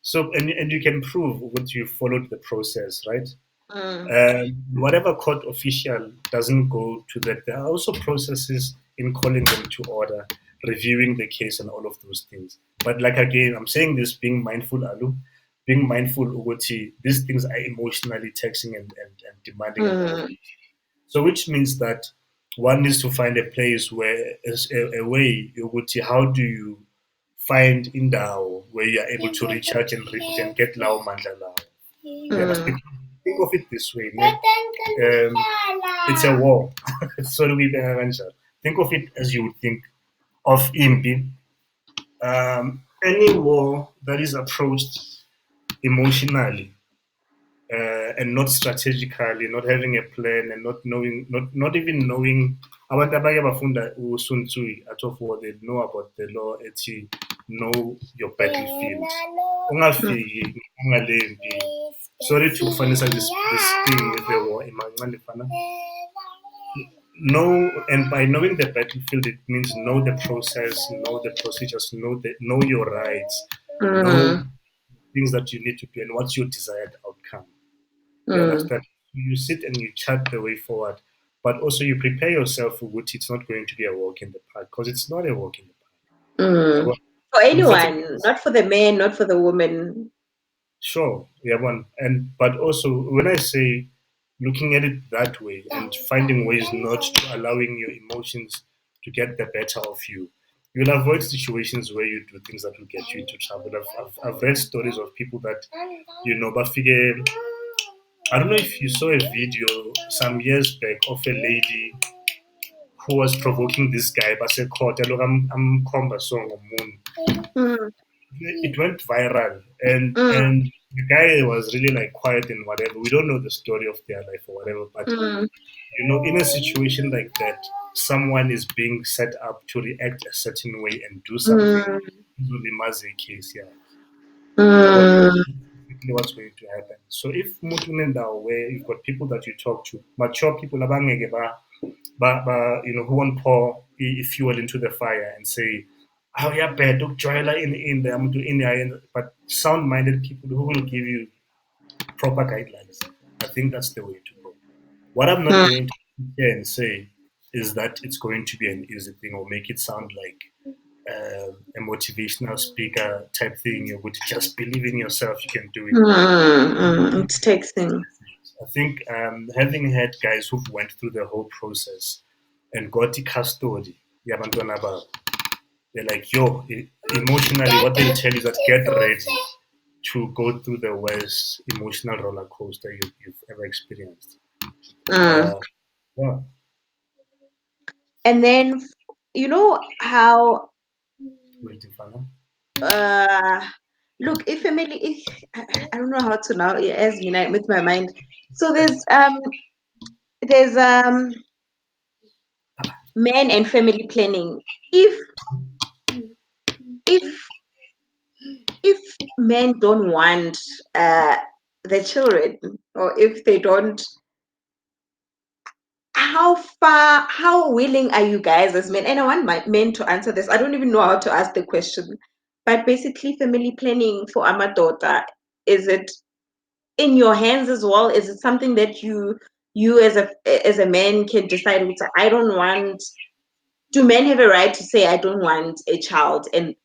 so and you can prove what you followed the process, right? Mm, Whatever court official doesn't go to that, there are also processes in calling them to order, reviewing the case, and all of those things. But like again, I'm saying this being mindful, Alu, being mindful, Uguti, these things are emotionally taxing and demanding and all of mm, it. So, which means that one needs to find a place where, a way, Uguti, how do you find indao where you are able to recharge and repeat and get lao mandla lao? You mm, understand? Think of it this way, man. It's a war. So do we think of it as you would think of impi. Any war that is approached emotionally and not strategically, not having a plan and not knowing, not even knowing. Abantu abanye bafunda uSun Tzu Art of War, they know about the law. Ethi know your battlefield. mm, Ungafiki ungalembi. Sorry to finance this thing with the war. Imancane fana. Know, and by knowing the battlefield, it means know the process, know the procedures, know your rights, know mm, things that you need to do, and what's your desired outcome. You mm, understand? You sit and you chart the way forward, but also you prepare yourself for what it's not going to be a walk in the park because it's not a walk in the park. Yeah, mm. but For unfortunately, anyone, not for the man, not for the woman. sure, yeah, one, and but also when I say looking at it that way and finding ways not to allowing your emotions to get the better of you, you'll avoid situations where you do things that will get you into trouble. I've read stories of people that but figure. I don't know if you saw a video some years back of a lady who was provoking this guy, but said, "Court, I'm comba song of moon." Mm, It went viral, and mm, and the guy was really like quiet and whatever. We don't know the story of their life or whatever, but mm, in a situation like that, someone is being set up to react a certain way and do something. mm, This will be Mazi case, yeah. Yeah, but mm, exactly what's going to happen. So if Mutunenda, where you've got people that you talk to, mature people abangeke who won't pour fuel into the fire and say, "Oh yeah, bad ukujwayela in the I'm doing but sound-minded people who will give you proper guidelines. I think that's the way to go. What I'm not mm, going to sit here and say is that it's going to be an easy thing or make it sound like a motivational speaker type thing. You would just believe in yourself, you can do it. It's taxing. I think having had guys who've went through the whole process and got the custody, yabantwana babo, they're like, yo, emotionally, what they'll tell you is that get ready to go through the worst emotional roller coaster you've ever experienced. Mm. Uh, yeah. And then, you know how, Waiting for now. uh, look, if family, if I don't know how to now, as me with my mind. So there's men and family planning. If if men don't want uh the children, or if they don't, how willing are you guys as men? And I want my men to answer this. I don't even know how to ask the question. But basically, family planning for Amadota, is it in your hands as well? Is it something that you as a man can decide? I don't want. Do men have a right to say I don't want a child and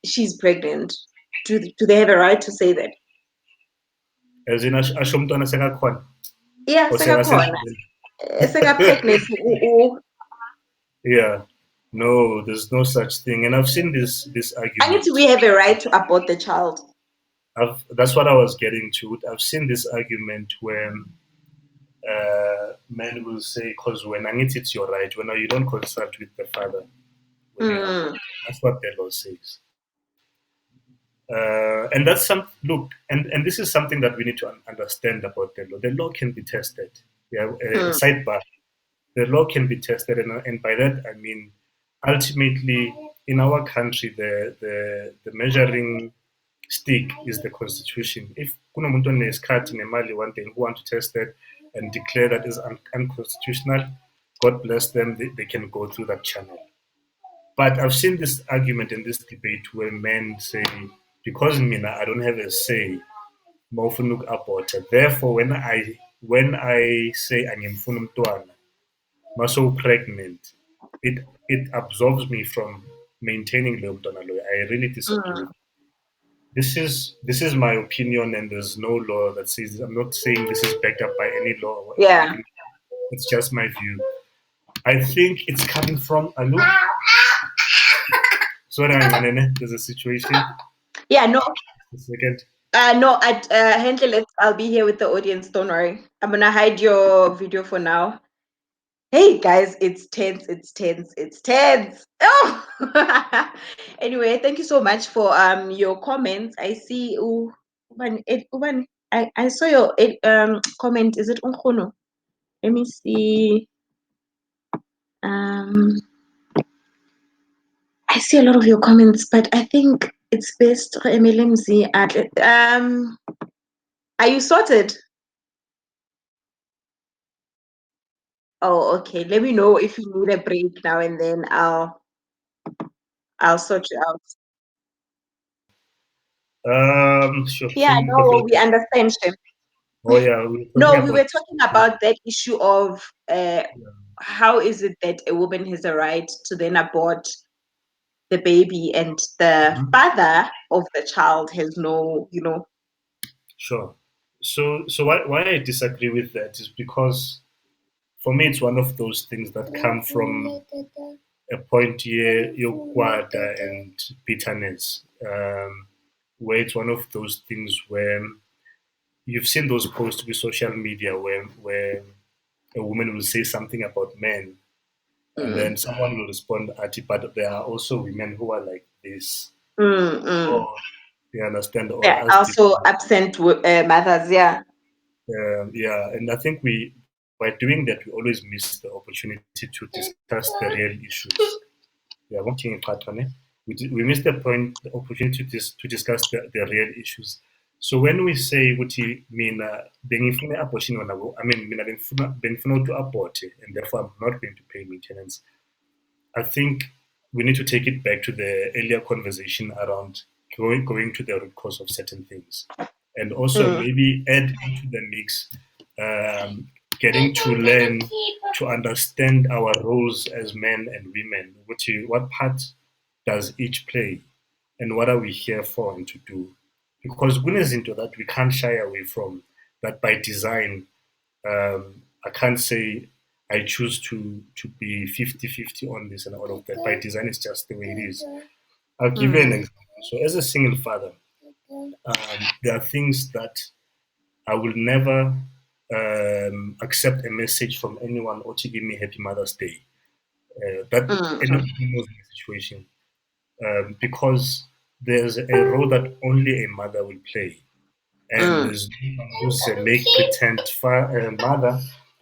she's pregnant? Do they have a right to say that? As in, asho umntwana sekakhona Yeah, or sekakhona. sekasendlini. Seka-pregnancy. Yeah. No, there's no such thing. And I've seen this I need to. argument. We have a right to abort the child. That's what I was getting to. I've seen this argument where men will say, because when it's your right, when you don't consult with the father, when you abort, Mm, that's what the law says. And that's and this is something that we need to understand about the law. The law can be tested. Yeah, a mm, sidebar. The law can be tested, and by that I mean, ultimately, in our country, the measuring stick is the constitution. If kunomuntu onesikhathi nemali one day who want to test that and declare that is unconstitutional, God bless them, they can go through that channel. But I've seen this argument and this debate where men say, because Mina, I don't have a say, mawufuna uku-aborta. Therefore, when I say angimfuna umntwana, maso pregnant, it absolves me from maintaining leyo mntwana loyo. I really disagree with mm. it. This is my opinion, and there's no law that says this. I'm not saying this is backed up by any law or Yeah. anything. It's just my view. I think it's coming from Anu. Sorry, there's a situation. Yeah, no. A second. No, Henry, I'll be here with the audience. Don't worry. I'm gonna hide your video for now. Hey guys, it's tense, it's tense, it's tense. Oh, anyway, thank you so much for your comments. I see. I saw your comment. Is it Unkono? Let me see. Um, I see a lot of your comments, but I think it's best MLMZ. Are you sorted? Oh, okay. Let me know if you need a break now and then. I'll sort you out. Sure. So Yeah, you no, talking? we understand, Shem. Oh yeah, we were talking No, we about. were talking about that issue of how is it that a woman has a right to then abort the baby and the Mhm. father of the child has no. Sure. So why I disagree with that is because for me it's one of those things that come from a point here, yokwata and bitterness, where it's one of those things where you've seen those posts with social media where a woman will say something about men and Mm, then someone will respond at it, but there are also women who are like this. mm. Or you understand, or Yeah, as also different. absent mothers. Yeah. Yeah, and I think by doing that we always miss the opportunity to discuss the real issues. Yeah, we miss the opportunity to discuss the real issues. So when we say ukuthi mina bengifuna abortion I mean mina bengifuna to abort and therefore I'm not going to pay maintenance, I think we need to take it back to the earlier conversation around going to the root cause of certain things, and also Mm, maybe add into the mix, um, getting to learn to understand our roles as men and women. What part does each play, and what are we here for and to do? Because kunezinto that we can't shy away from, that by design, I can't say I choose to be 50-50 on this and all of that. By design, it's just the way it is. I'll give you an Mm. example. So, as a single father, there are things that I will never accept a message from anyone or to give me Happy Mother's Day. That Mm. anybody knows in the situation, because there's a role that only a mother will play, and Mm. there's no one who's a make pretend mother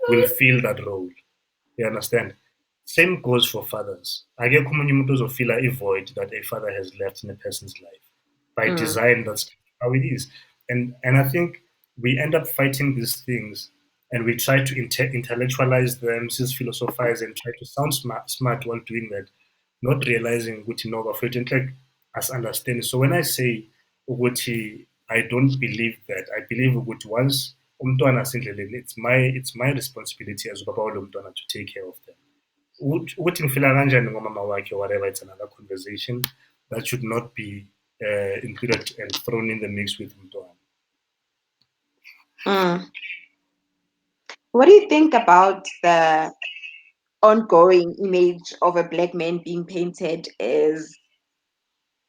will feel that role. You understand? Same goes for fathers. Akekho omunye umuntu ozofila i-void that a father has left in a person's life. By Mm. design, that's how it is. And I think we end up fighting these things, and we try to intellectualize them, philosophize, and try to sound smart while doing that, not realizing ukuthi no, bafethu like us understand. So when I say ukuthi I don't believe that, I believe ukuthi once umntwana asendleleni, it's my responsibility as ubaba walo mntwana to take care of them. Ukuthi ngifila kanjani ngomama wakhe, whatever, it's another conversation that should not be included and thrown in the mix with umntwana. Mm. What do you think about the ongoing image of a black man being painted as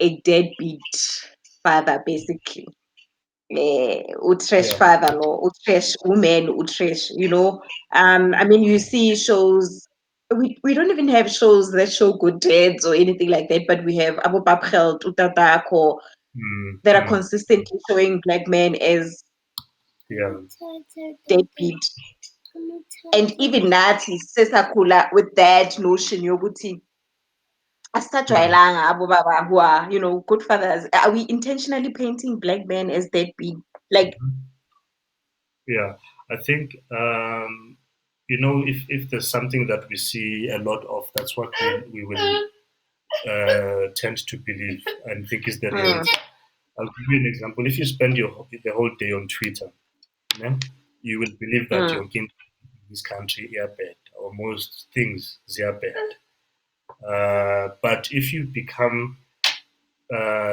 a deadbeat father, basically? Utrash Yeah. father, no, utrash woman, utrash, I mean, you see shows, we don't even have shows that show good dads or anything like that, but we have Abu Bakr, Utatak, Mm, that are mm, consistently showing black men as yeah. deadbeat. And even Nati, Sesakula, with that notion, yoguti, Mm, asajwayelanga abo baba who are, good fathers. Are we intentionally painting black men as deadbeat? Like, mhm. Yeah. I think if there's something that we see a lot of, that's what we will tend to believe and think is the mm, reality. I'll give you an example. If you spend the whole day on Twitter, yeah, you will believe that mm, your king in this country are bad, or most things they are bad. But if you become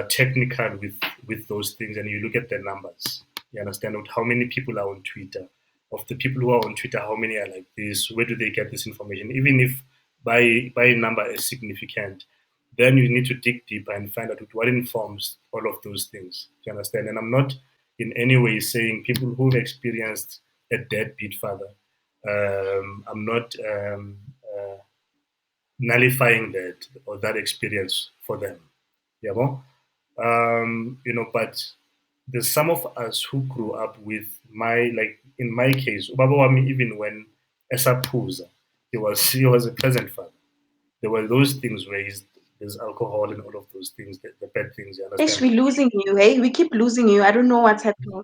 technical with those things and you look at the numbers, you understand how many people are on Twitter. Of the people who are on Twitter, how many are like this? Where do they get this information? Even if by number is significant, then you need to dig deeper and find out what informs all of those things. You understand? And I'm not in any way saying people who've experienced a deadbeat father. I'm not nullifying that or that experience for them. Yeah, well, but there's some of us who grew up with like in my case, Ubaba Wami, even when Esaphuza, he was a pleasant father. There were those things raised, there's alcohol and all of those things, the bad things, you ish, understand? we losing you, hey? We keep losing you. I don't know what's happening.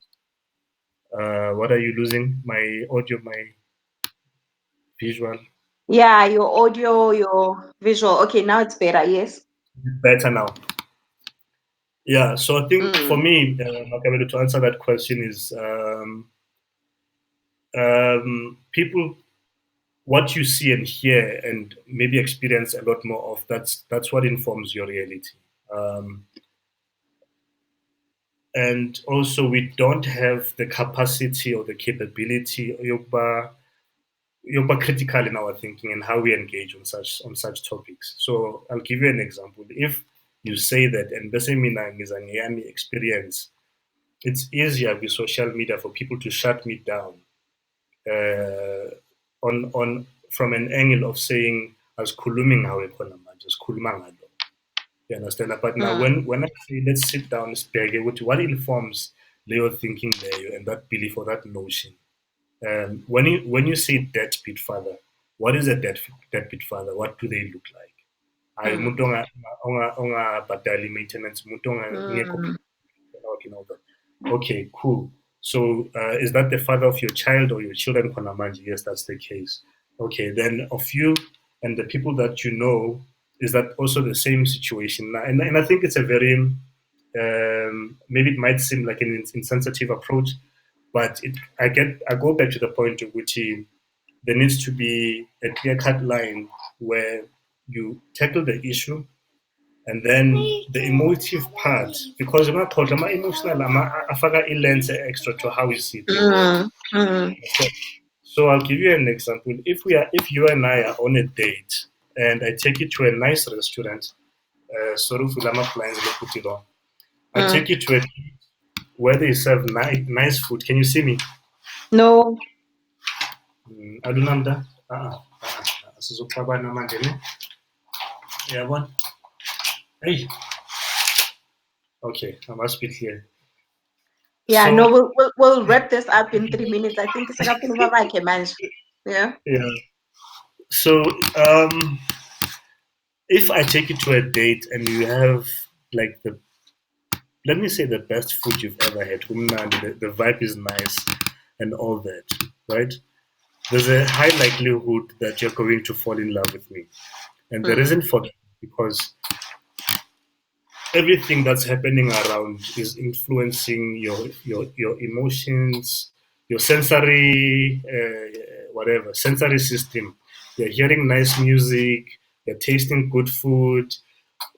What are you losing? My audio, my visual? Yeah, your audio, your visual. Okay, now it's better. Yes. Better now. Yeah, so I think for Mm, me, Makabelo, to answer that question is people, what you see and hear and maybe experience a lot more of, that's what informs your reality. Um, and also, we don't have the capacity or the capability yoba critical in our thinking and how we engage on such topics. So I'll give you an example. If you say that, and bese mina ngizangiyami experience, it's easier with social media for people to shut me down uh, on from an angle of saying asikhulumi ngawe khona manje, sikhuluma ngalo. You understand? But now mm, when I say let's sit down sibheke ukuthi what informs leyo thinking leyo and that belief or that notion. When you say deadbeat father, what is a deadbeat father? What do they look like? Hayi mm, umuntu ongabhadali maintenance, umuntu ongekho mm, working all that. Okay, cool. So is that the father of your child or your children? Konamanje? Yes, that's the case. Okay, then of you and the people that you know, is that also the same situation? And I think it's a very, maybe it might seem like an insensitive approach, but I go back to the point of which there needs to be a clear cut line where you tackle the issue and then the emotive part, because my emotional afaka lens extra to how we see things. Mm, mm, So I'll give you an example. If you and I are on a date and I take you to a nice restaurant, sorry for lama plans put it on. I mm. take you to a where they serve nice food. Can you see me? No. Adunamda? Sizoxabana manje ne? Yabona? Hey, okay, I must be clear. Yeah, no, So we'll wrap this up in 3 minutes. I think it's like manje. Yeah. yeah. So if I take you to a date and you have like the let me say the best food you've ever had, the vibe is nice and all that, right? There's a high likelihood that you're going to fall in love with me. And the Mm, reason for that because everything that's happening around is influencing your emotions, your sensory whatever sensory system. You're hearing nice music, you're tasting good food,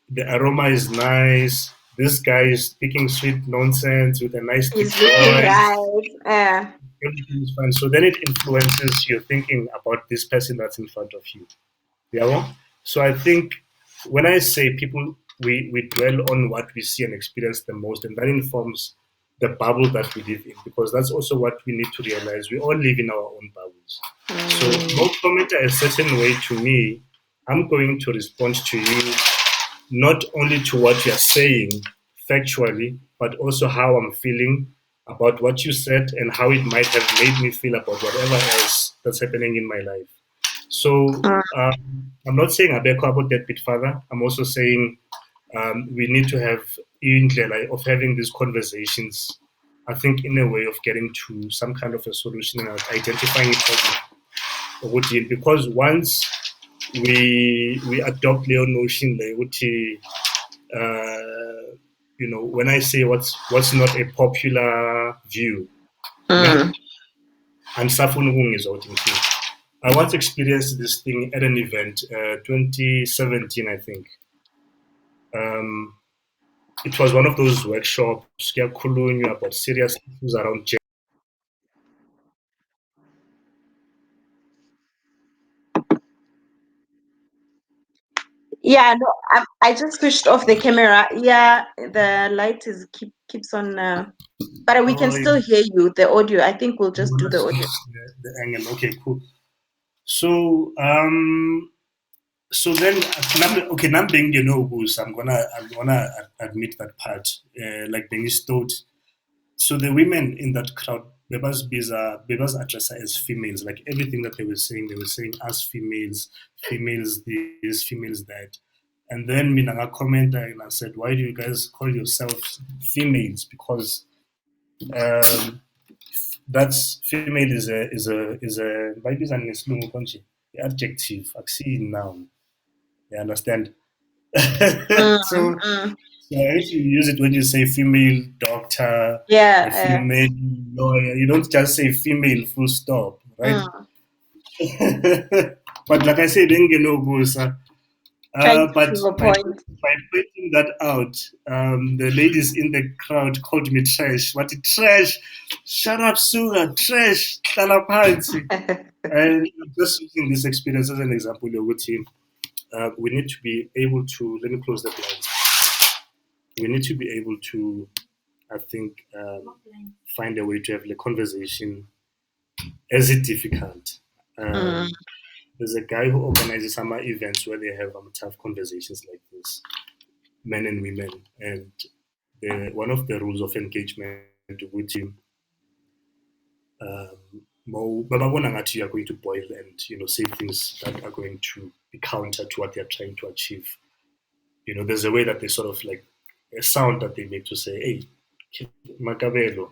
the aroma is nice. This guy is speaking sweet nonsense with a nice deep he's looking voice. right. Yeah. Everything is fine. So then it influences your thinking about this person that's in front of you. Yeah. So I think when I say people, we dwell on what we see and experience the most, and that informs the bubble that we live in, because that's also what we need to realize. We all live in our own bubbles. So Mm, no comment a certain way to me, I'm going to respond to you not only to what you're saying factually, but also how I'm feeling about what you said and how it might have made me feel about whatever else that's happening in my life. So mm, I'm not saying Abeko about that bit further. I'm also saying we need to have indlela of having these conversations. I think in a way of getting to some kind of a solution and identifying a problem. Because once we adopt Leo notion, when I say what's not a popular view, ne? mm. Ansafuna ukungizwa ukuthi ngithini. I once experienced this thing at an event, 2017, I think. Um, it was one of those workshops, kuyakhulunywa about serious issues around Yeah, no, I just switched off the camera. Yeah, the light is keeps on, but we can oh, still hear you. The audio. I think we'll just do the audio. the angle. Okay, cool. So, so then, okay, now being who's I'm gonna admit that part. Like being stoked. So the women in that crowd, Bebas address as females. Like everything that they were saying as females, females this, females that. And then Minanga commented and I said, why do you guys call yourselves females? Because that's female is a maybe it's an adjective. I see it now. You understand? Mm, So mm. if you use it when you say female doctor, a Yeah. female lawyer, you don't just say female full stop, right? Mm. But like I said, Busa. Trying to But prove a point. by pointing that out, the ladies in the crowd called me trash. What trash? Shut up, Suga. Trash. Talapansi. And just using this experience as an example, with him, we need to be able to. Let me close the blinds. We need to be able to, I think, find a way to have a conversation as it difficult. Mm, Um, there's a guy who organizes summer events where they have tough conversations like this, men and women. And one of the rules of engagement with him, you are going to boil and say things that are going to be counter to what they're trying to achieve. There's a way that they sort of like a sound that they make to say, "Hey, Macabelo,"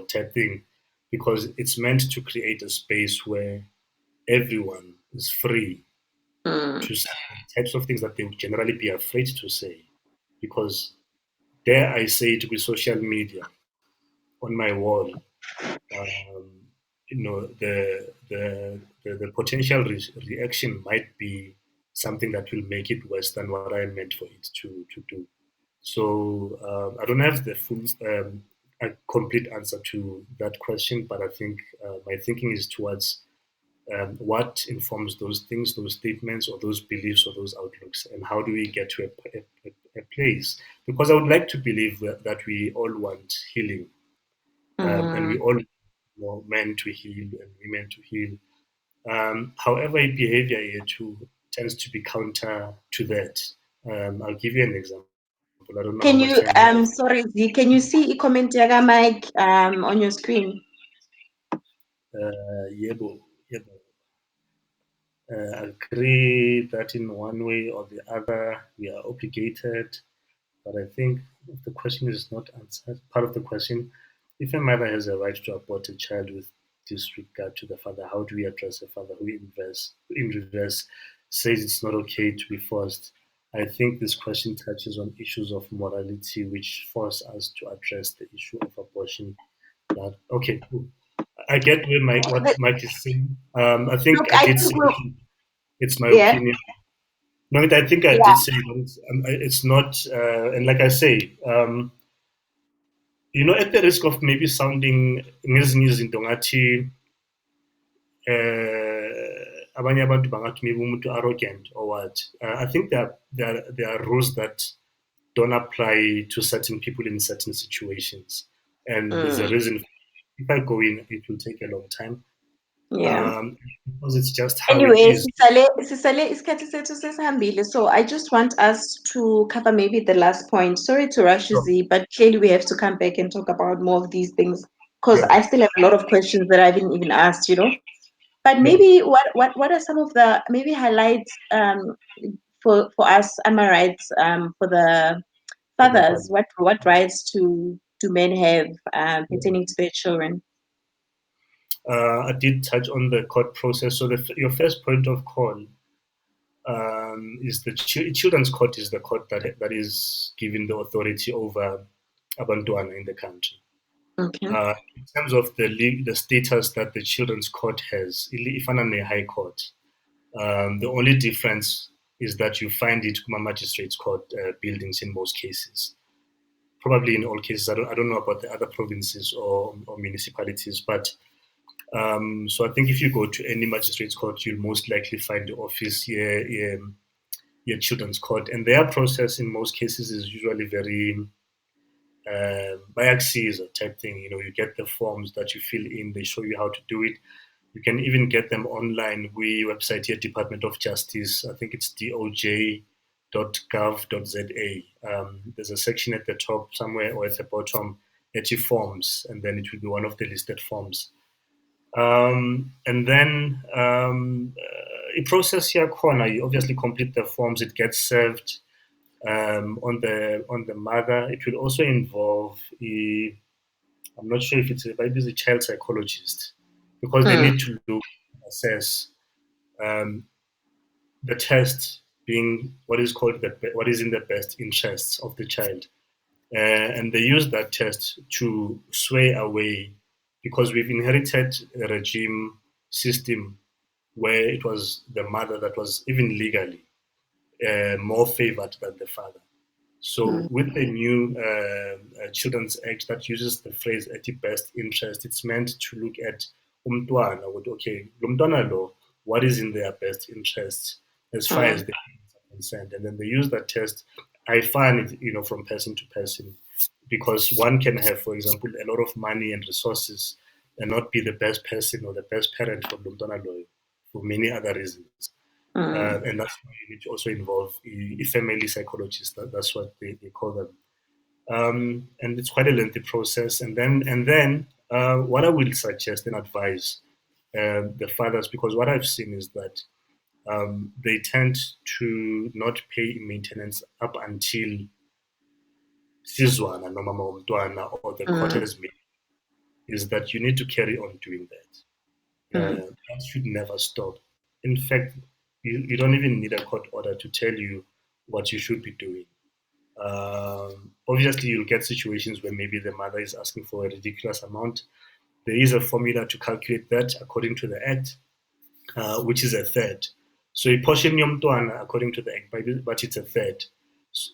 type thing, because it's meant to create a space where everyone is free mm, to say types of things that they would generally be afraid to say. Because dare I say it with social media on my wall, um, the potential reaction might be something that will make it worse than what I meant for it to do. So I don't have the full, a complete answer to that question, but I think my thinking is towards what informs those things, those statements, or those beliefs, or those outlooks, and how do we get to a place? Because I would like to believe that we all want healing, and Mm. we all want men to heal and women to heal. However, behavior here too tends to be counter to that. I'll give you an example. I don't know how much time you Can have. you, sorry, Z, can you see a comment yaga Mike on your screen? Yebo, yebo. Agree that in one way or the other we are obligated. But I think if the question is not answered, part of the question, if a mother has a right to abort a child with disregard to the father, how do we address a father who in reverse says it's not okay to be forced? I think this question touches on issues of morality which force us to address the issue of abortion. That okay, cool. I get where what But Mike is saying. I think look, I I did think say we'll, it's my yeah, opinion. No, I think I yeah. did say that it's not, and like I say, at the risk of maybe sounding ngezinye izinto ngathi abanye abantu bangathi maybe umuntu arrogant or what. I think there are rules that don't apply to certain people in certain situations, and there's a Mm, reason. If I go in, it will take a long time yeah. because it's just how it Anyway, is. sisale isikhathi sethu sesihambile, so I just want us to cover maybe the last point. Sorry to rush you, So, Z, but clearly we have to come back and talk about more of these things because yeah, I still have a lot of questions that I haven't even asked, you know. But yeah. maybe what are some of the maybe highlights for us, am I right, for the For the fathers? father. What rights do men have Yeah. pertaining to their children? I did touch on the court process. So your first point of call is the children's court is the court that is given the authority over abantwana in the country. Okay. In terms of the status that the children's court has, ifana high court, the only difference is that you find it kuma magistrates court buildings in most cases. Probably in all cases, I don't know about the other provinces or municipalities, but so I think if you go to any magistrate's court, you'll most likely find the office here, your children's court, and their process in most cases is usually very biaxes type thing. You get the forms that you fill in, they show you how to do it. You can even get them online. We website here, Department of Justice. I think it's doj.gov.za. There's a section at the top somewhere or at the bottom, at your forms, and then it will be one of the listed forms. And then a process here corner, you obviously complete the forms, it gets served on the mother. It will also involve I'm not sure if maybe it's a child psychologist because they Mm, need to look, assess um, the test being what is called what is in the best interests of the child. And they use that test to sway away because we've inherited a regime system where it was the mother that was even legally more favored than the father. So, mm, with the new Children's Act that uses the phrase "at the best interest," it's meant to look at umntwana, okay, lumntwana law, what is in their best interest as far mm, as the parents are concerned, and then they use that test. I find it, from person to person, because one can have, for example, a lot of money and resources and not be the best person or the best parent for lumntwana law for many other reasons. mm, And that's why you need to also involve a family psychologist. That's what they call them. And it's quite a lengthy process. And then what I will suggest and advise the fathers, because what I've seen is that they tend to not pay maintenance up until sizwana no mama umntwana or the court mm, has made, is that you need to carry on doing that. mm, That should never stop. In fact, you don't even need a court order to tell you what you should be doing. Obviously, you'll get situations where maybe the mother is asking for a ridiculous amount. There is a formula to calculate that according to the Act, which is a third. So i-portion yomntwana according to the act, but it's a third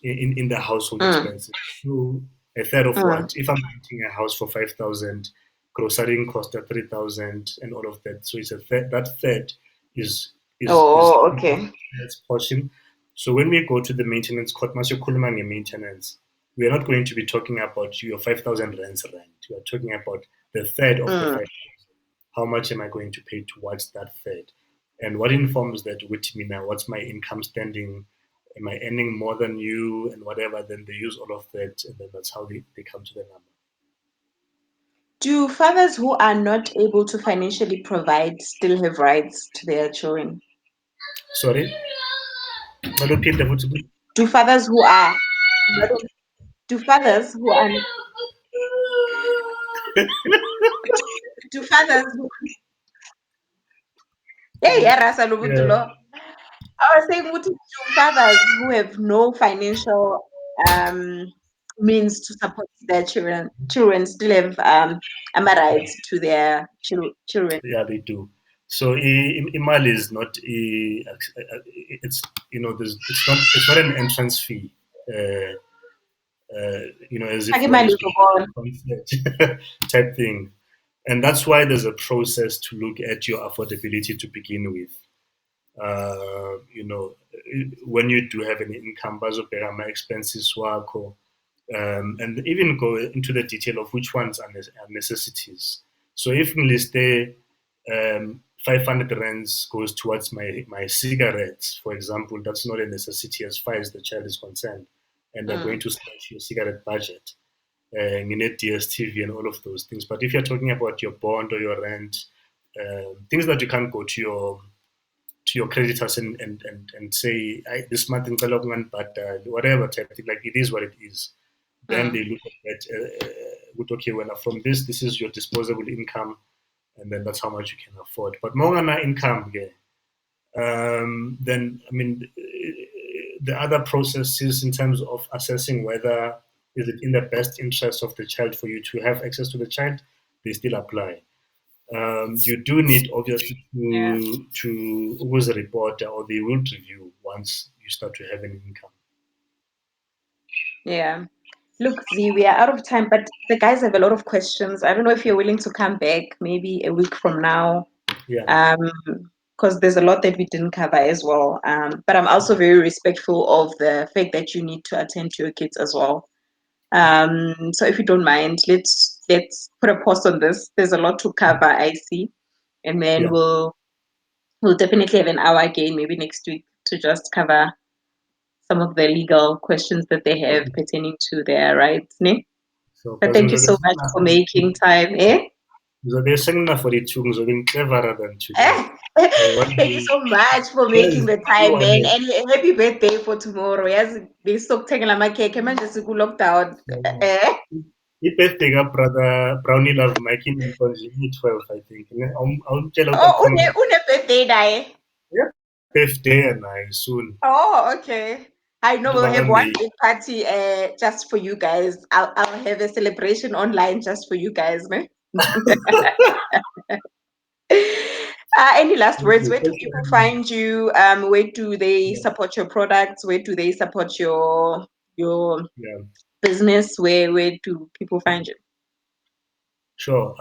in the household Mm, expenses. So a third of mm. what? If I'm renting a house for 5,000, grocery cost at 3,000, and all of that. So it's a third. That third is is Oh, okay. its portion. So when we go to the maintenance court, mas yokhuluma maintenance, we are not going to be talking about your 5,000 rands rent. We are talking about the third of the Mm. 5,000. How much am I going to pay towards that third? And what informs that with me now? What's my income standing? Am I earning more than you and whatever? Then they use all of that, and then that's how they come to the number. Do fathers who are not able to financially provide still have rights to their children? Sorry? Repeat the football. Do fathers who are not, do fathers who are do fathers who hey yarasa lobuntu Yeah, lo. I was saying to fathers who have no financial um means to support their children still have yeah, rights to their children. yeah, they do. So Imal is not it's it's not an entrance fee. Uh, as if Fake one imali is uzobona. type thing. And that's why there's a process to look at your affordability to begin with. You know, when you do have an income, bazobheka my expenses wakho, and even go into the detail of which ones are necessities. So if nliste 500 rands goes towards my cigarettes, for example, that's not a necessity as far as the child is concerned, and they're going Mm, to slash your cigarette budget. You need DSTV and all of those things. But if you're talking about your bond or your rent, things that you can't go to your creditors and say this month in but whatever type thing, like it is what it is. Then mm. they look at that with okay, well from this is your disposable income, and then that's how much you can afford. But more than that income, yeah, then I mean the other processes in terms of assessing whether is it in the best interest of the child for you to have access to the child, they still apply. You do need obviously Yeah, to always report or they will review once you start to have an income. yeah. Look, Z, we are out of time, but the guys have a lot of questions. I don't know if you're willing to come back maybe a week from now, Yeah, um, because there's a lot that we didn't cover as well. But I'm also very respectful of the fact that you need to attend to your kids as well. So if you don't mind, let's put a pause on this. There's a lot to cover, I see, and then yeah. we'll definitely have an hour again, maybe next week, to just cover some of the legal questions that they have Okay. pertaining to their rights. Ne? So, But because thank you so much for making time. Eh? Ngizobe sengina-42 ngizobe cleverer than today. Eh? So what do Thank you so much for making the what do you time, want man. next? And happy birthday for tomorrow. Yes, besokuthenga amakhekhe manje siku-lockdown. Eh? I-birthday ka-brother Brownie Love Mike inkonje iyi-12 I think. Awumtshela ukuthi Oh, akukhona birthday naye. birthday naye soon. Oh, okay. I know we'll have one Baka-May. big party just for you guys. I'll have a celebration online just for you guys, man. Any last words? Okay, Where do thanks for people having me. find you? Where do they Yeah, support your products? Where do they support your yeah. business? Where do people find you? Sure.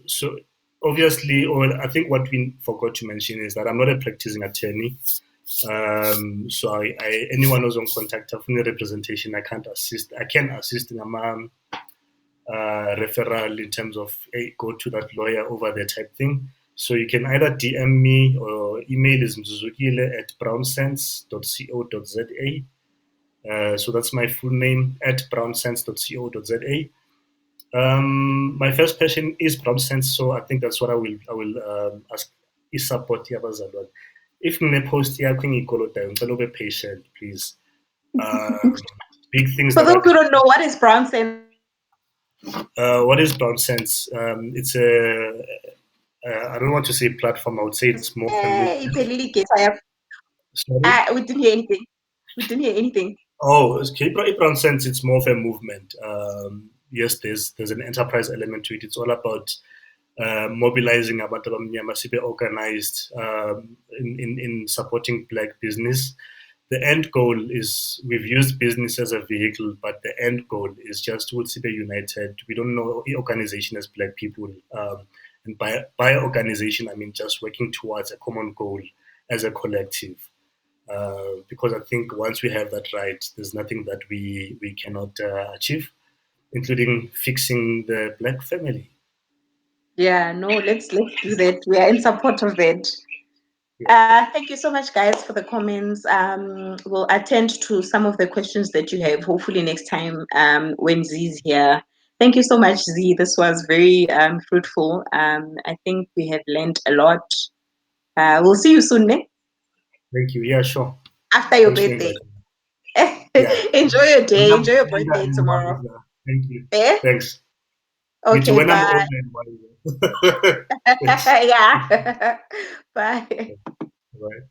So obviously, or I think what we forgot to mention is that I'm not a practicing attorney. So anyone who's on contact of any representation, I can't assist. I can assist in a referral in terms of hey, go to that lawyer over there type thing. So you can either DM me or email is Mzuzukile at brownsense.co.za. So that's my full name at brownsense.co.za. My first passion is Brown Sense, so I think that's what I will ask is support yabazalwane. If post yakho ngiyikolodayo ngicela ube patient please. Um, big things For that those are who don't know, what is brown sense? what is Brown Sense? It's a I don't want to say platform. I would say it's more of a movement. Iphelile igesi. Sorry. We didn't hear anything. We didn't hear anything. Oh, okay. Brown Sense. It's more of a movement. Yes, there's an enterprise element to it. It's all about mobilizing abantu abamnyama sibe organized in supporting black business. The end goal is we've used business as a vehicle, but the end goal is just to be united. We don't know organization as black people. And by organization, I mean just working towards a common goal as a collective. Because I think once we have that right, there's nothing that we cannot achieve, including fixing the black family. Yeah, no, let's do that. We are in support of it. Yeah. Thank you so much, guys, for the comments. We'll attend to some of the questions that you have, hopefully next time when Z's here. Thank you so much, Z. This was very fruitful. I think we have learned a lot. We'll see you soon, ne? Thank you. Yeah, sure. After your Thanks for birthday. inviting me. Yeah. Enjoy your day. Enjoy your birthday tomorrow. Thank you. Eh? Thanks. Me too. Okay, When I'm bye. older and wiser. Thanks. Yeah. Bye. Bye.